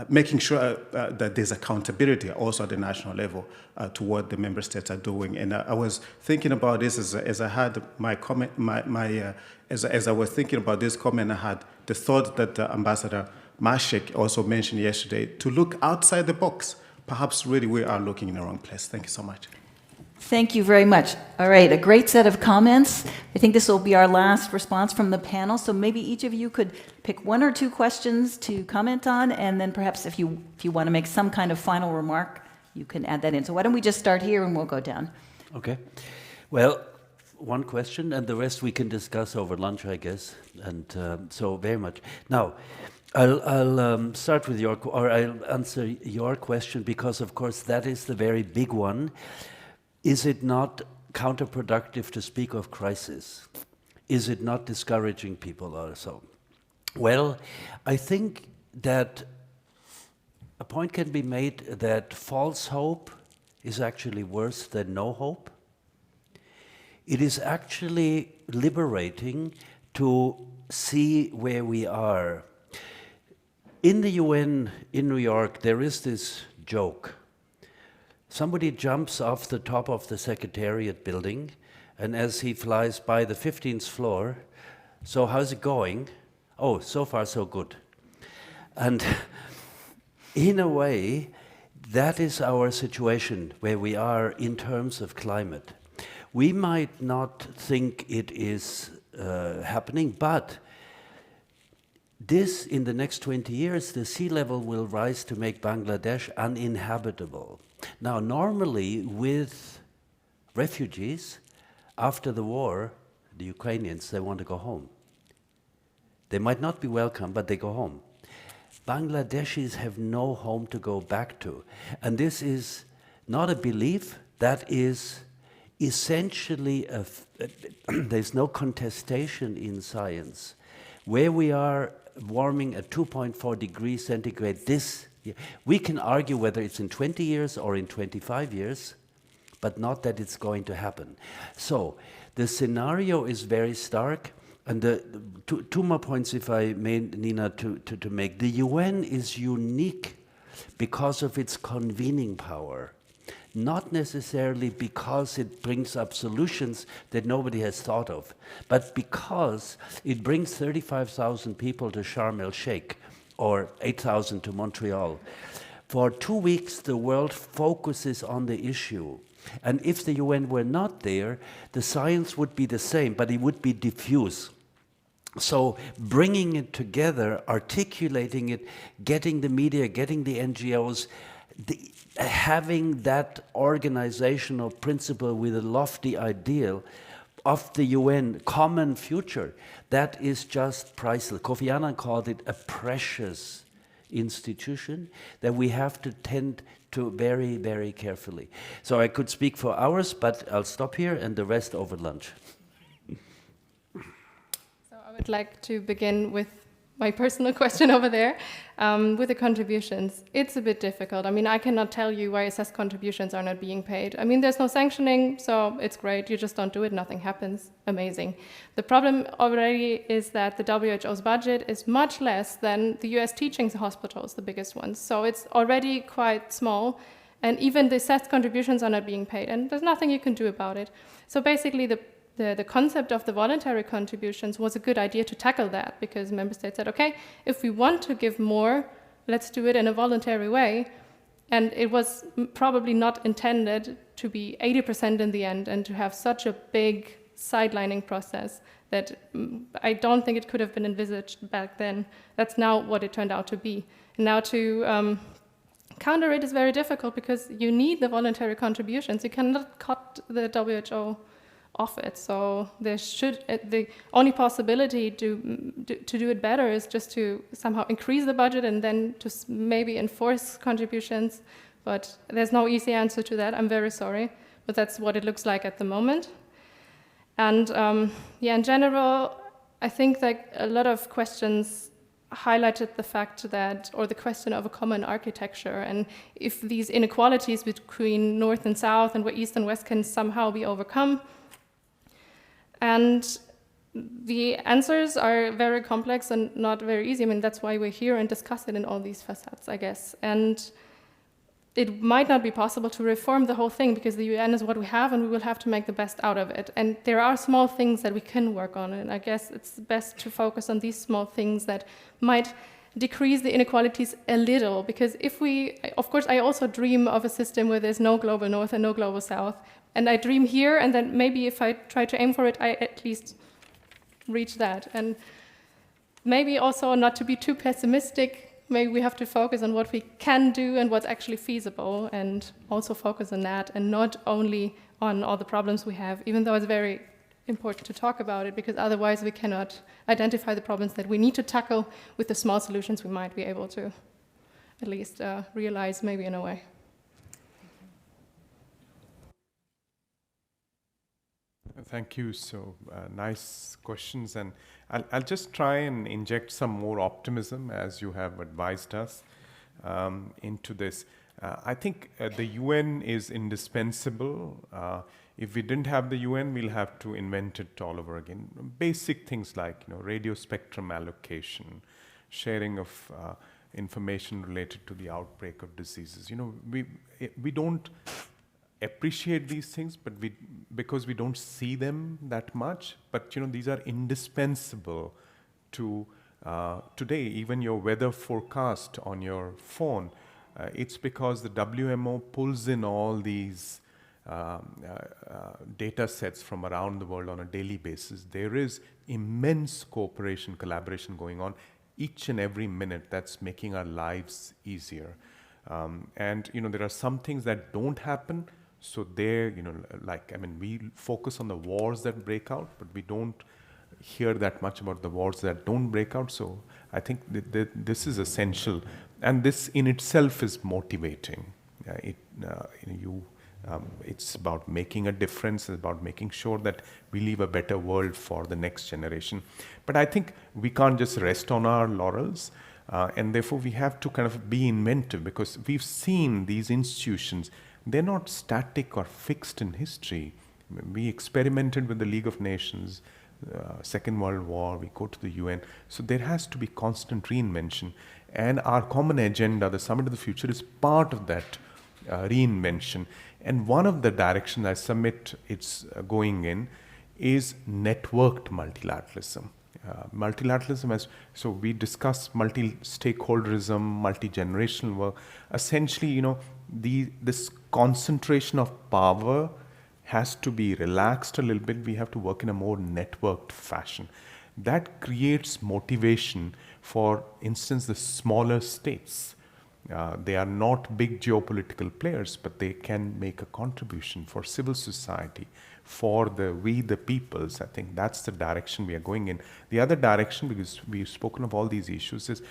making sure that there's accountability also at the national level to what the member states are doing. And I was thinking about this as I had my comment, as I was thinking about this comment, I had the thought that Ambassador Mashik also mentioned yesterday, to look outside the box. Perhaps really we are looking in the wrong place. Thank you so much. Thank you very much. All right, a great set of comments. I think this will be our last response from the panel, so maybe each of you could pick one or two questions to comment on, and then perhaps if you want to make some kind of final remark, you can add that in. So why don't we just start here and we'll go down. Okay. Well, one question, and the rest we can discuss over lunch, I guess. And so very much. Now, I'll start with I'll answer your question, because of course that is the very big one. Is it not counterproductive to speak of crisis? is it not discouraging people also? Well, I think that a point can be made that false hope is actually worse than no hope. It is actually liberating to see where we are. In the UN in New York, there is this joke. Somebody jumps off the top of the Secretariat building, and as he flies by the 15th floor, so how's it going? Oh, so far so good. And in a way, that is our situation where we are in terms of climate. We might not think it is happening, but this, in the next 20 years, the sea level will rise to make Bangladesh uninhabitable. Now, normally with refugees, after the war, the Ukrainians, they want to go home. They might not be welcome, but they go home. Bangladeshis have no home to go back to. And this is not a belief, that is essentially, there's no contestation in science. Where we are warming at 2.4 degrees centigrade we can argue whether it's in 20 years or in 25 years, but not that it's going to happen. So the scenario is very stark. And two more points, if I may, Nina, to make. The UN is unique because of its convening power, not necessarily because it brings up solutions that nobody has thought of, but because it brings 35,000 people to Sharm el-Sheikh or 8,000 to Montreal. For 2 weeks, the world focuses on the issue. And if the UN were not there, the science would be the same, but it would be diffuse. So bringing it together, articulating it, getting the media, getting the NGOs, having that organizational principle with a lofty ideal of the UN common future, that is just priceless. Kofi Annan called it a precious institution that we have to tend to very, very carefully. So I could speak for hours, but I'll stop here and the rest over lunch. So I would like to begin with my personal question over there, with the contributions. It's a bit difficult. I mean, I cannot tell you why assessed contributions are not being paid. I mean, there's no sanctioning, so it's great. You just don't do it, nothing happens. Amazing. The problem already is that the WHO's budget is much less than the US teaching hospitals, the biggest ones. So it's already quite small, and even the assessed contributions are not being paid, and there's nothing you can do about it. So basically, the concept of the voluntary contributions was a good idea to tackle that, because member states said, okay, if we want to give more, let's do it in a voluntary way. And it was probably not intended to be 80% in the end and to have such a big sidelining process that I don't think it could have been envisaged back then. That's now what it turned out to be. And now to counter it is very difficult because you need the voluntary contributions. You cannot cut the WHO off it. So there should, the only possibility to do it better is just to somehow increase the budget and then to maybe enforce contributions. But there's no easy answer to that. I'm very sorry, but that's what it looks like at the moment. And yeah, in general, I think that a lot of questions highlighted the fact that, or the question of a common architecture, and if these inequalities between North and South and where East and West can somehow be overcome. And the answers are very complex and not very easy. I mean, that's why we're here and discuss it in all these facets, I guess. And it might not be possible to reform the whole thing because the UN is what we have and we will have to make the best out of it. And there are small things that we can work on, and I guess it's best to focus on these small things that might decrease the inequalities a little, because if we, of course, I also dream of a system where there's no global North and no global South. And I dream here, and then maybe if I try to aim for it, I at least reach that. And maybe also not to be too pessimistic, maybe we have to focus on what we can do and what's actually feasible, and also focus on that and not only on all the problems we have, even though it's very important to talk about it, because otherwise we cannot identify the problems that we need to tackle with the small solutions we might be able to at least realize maybe in a way. Thank you. So nice questions, and I'll just try and inject some more optimism, as you have advised us, into this. I think the UN is indispensable. If we didn't have the UN, we'll have to invent it all over again. Basic things like radio spectrum allocation, sharing of information related to the outbreak of diseases. We don't appreciate these things, but because we don't see them that much. But these are indispensable to today. Even your weather forecast on your phone, it's because the WMO pulls in all these data sets from around the world on a daily basis. There is immense cooperation, collaboration going on each and every minute that's making our lives easier. And there are some things that don't happen. So there, we focus on the wars that break out, but we don't hear that much about the wars that don't break out. So I think this is essential, and this in itself is motivating. It's about making a difference. It's about making sure that we leave a better world for the next generation. But I think we can't just rest on our laurels, and therefore we have to kind of be inventive, because we've seen these institutions. They're not static or fixed in history. We experimented with the League of Nations, Second World War, we go to the UN. So there has to be constant reinvention. And our common agenda, the Summit of the Future, is part of that reinvention. And one of the directions I submit it's going in is networked multilateralism. Multilateralism, so we discuss multi-stakeholderism, multi-generational work. Essentially, this concentration of power has to be relaxed a little bit. We have to work in a more networked fashion. That creates motivation. For instance, the smaller states. They are not big geopolitical players, but they can make a contribution for civil society, for we the peoples. I think that's the direction we are going in. The other direction, because we've spoken of all these issues, is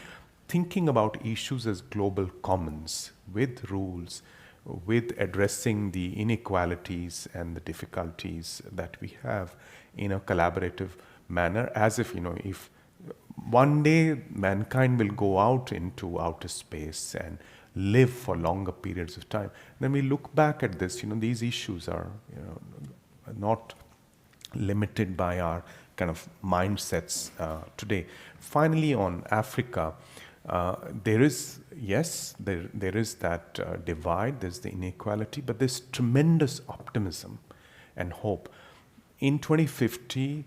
thinking about issues as global commons, with rules, with addressing the inequalities and the difficulties that we have in a collaborative manner, as if one day mankind will go out into outer space and live for longer periods of time. Then we look back at this, these issues are not limited by our kind of mindsets today. Finally, on Africa, there is that divide, there's the inequality, but there's tremendous optimism and hope. In 2050,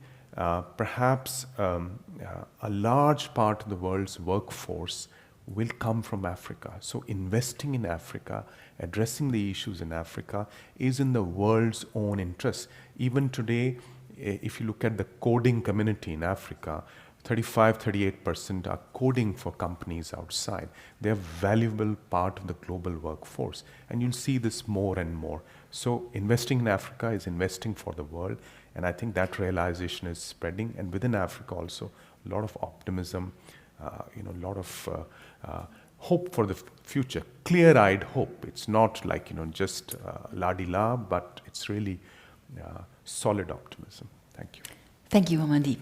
perhaps a large part of the world's workforce will come from Africa. So investing in Africa, addressing the issues in Africa is in the world's own interest. Even today, if you look at the coding community in Africa, 35-38% are coding for companies outside. They're a valuable part of the global workforce. And you'll see this more and more. So investing in Africa is investing for the world. And I think that realization is spreading. And within Africa also, a lot of optimism, a lot of hope for the future. Clear-eyed hope. It's not like, just la-di-la, but it's really solid optimism. Thank you. Thank you, Amandeep.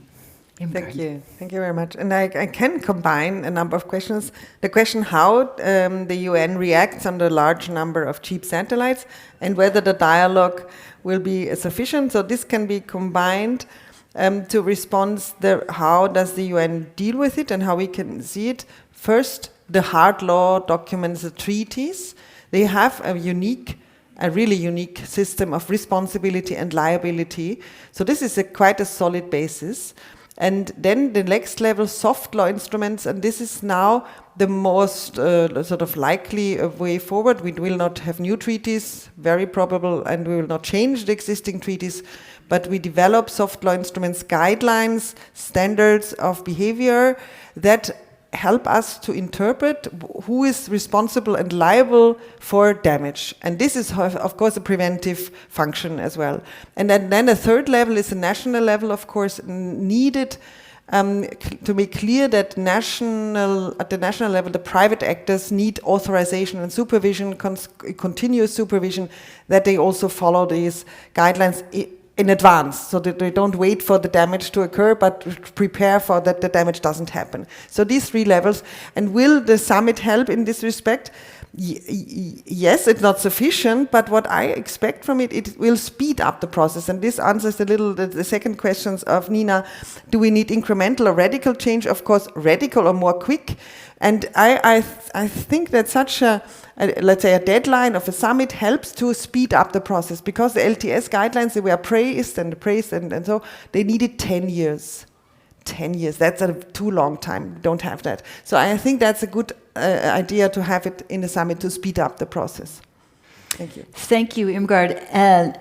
Thank you. Thank you very much. And I can combine a number of questions. The question how the UN reacts on the large number of cheap satellites and whether the dialogue will be sufficient. So this can be combined to respond how does the UN deal with it and how we can see it. First, the hard law documents, the treaties. They have a really unique system of responsibility and liability. So this is quite a solid basis. And then the next level, soft law instruments, and this is now the most sort of likely way forward. We will not have new treaties, very probable, and we will not change the existing treaties, but we develop soft law instruments, guidelines, standards of behavior that help us to interpret who is responsible and liable for damage. And this is, of course, a preventive function as well. And then a third level is a national level, of course, needed to make clear that at the national level, the private actors need authorization and supervision, continuous supervision, that they also follow these guidelines in advance, so that they don't wait for the damage to occur, but prepare for that the damage doesn't happen. So these 3 levels. And will the summit help in this respect? Yes, it's not sufficient, but what I expect from it, it will speed up the process. And this answers a little the second questions of Nina. Do we need incremental or radical change? Of course, radical or more quick. And I think that such let's say a deadline of a summit helps to speed up the process, because the LTS guidelines, they were praised and so they needed 10 years. 10 years, that's a too long time, don't have that. So I think that's a good idea to have it in the summit to speed up the process. Thank you. Thank you, Irmgard. And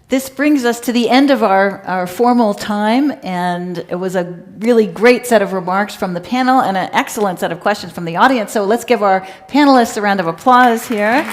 this brings us to the end of our formal time, and it was a really great set of remarks from the panel and an excellent set of questions from the audience. So let's give our panelists a round of applause here.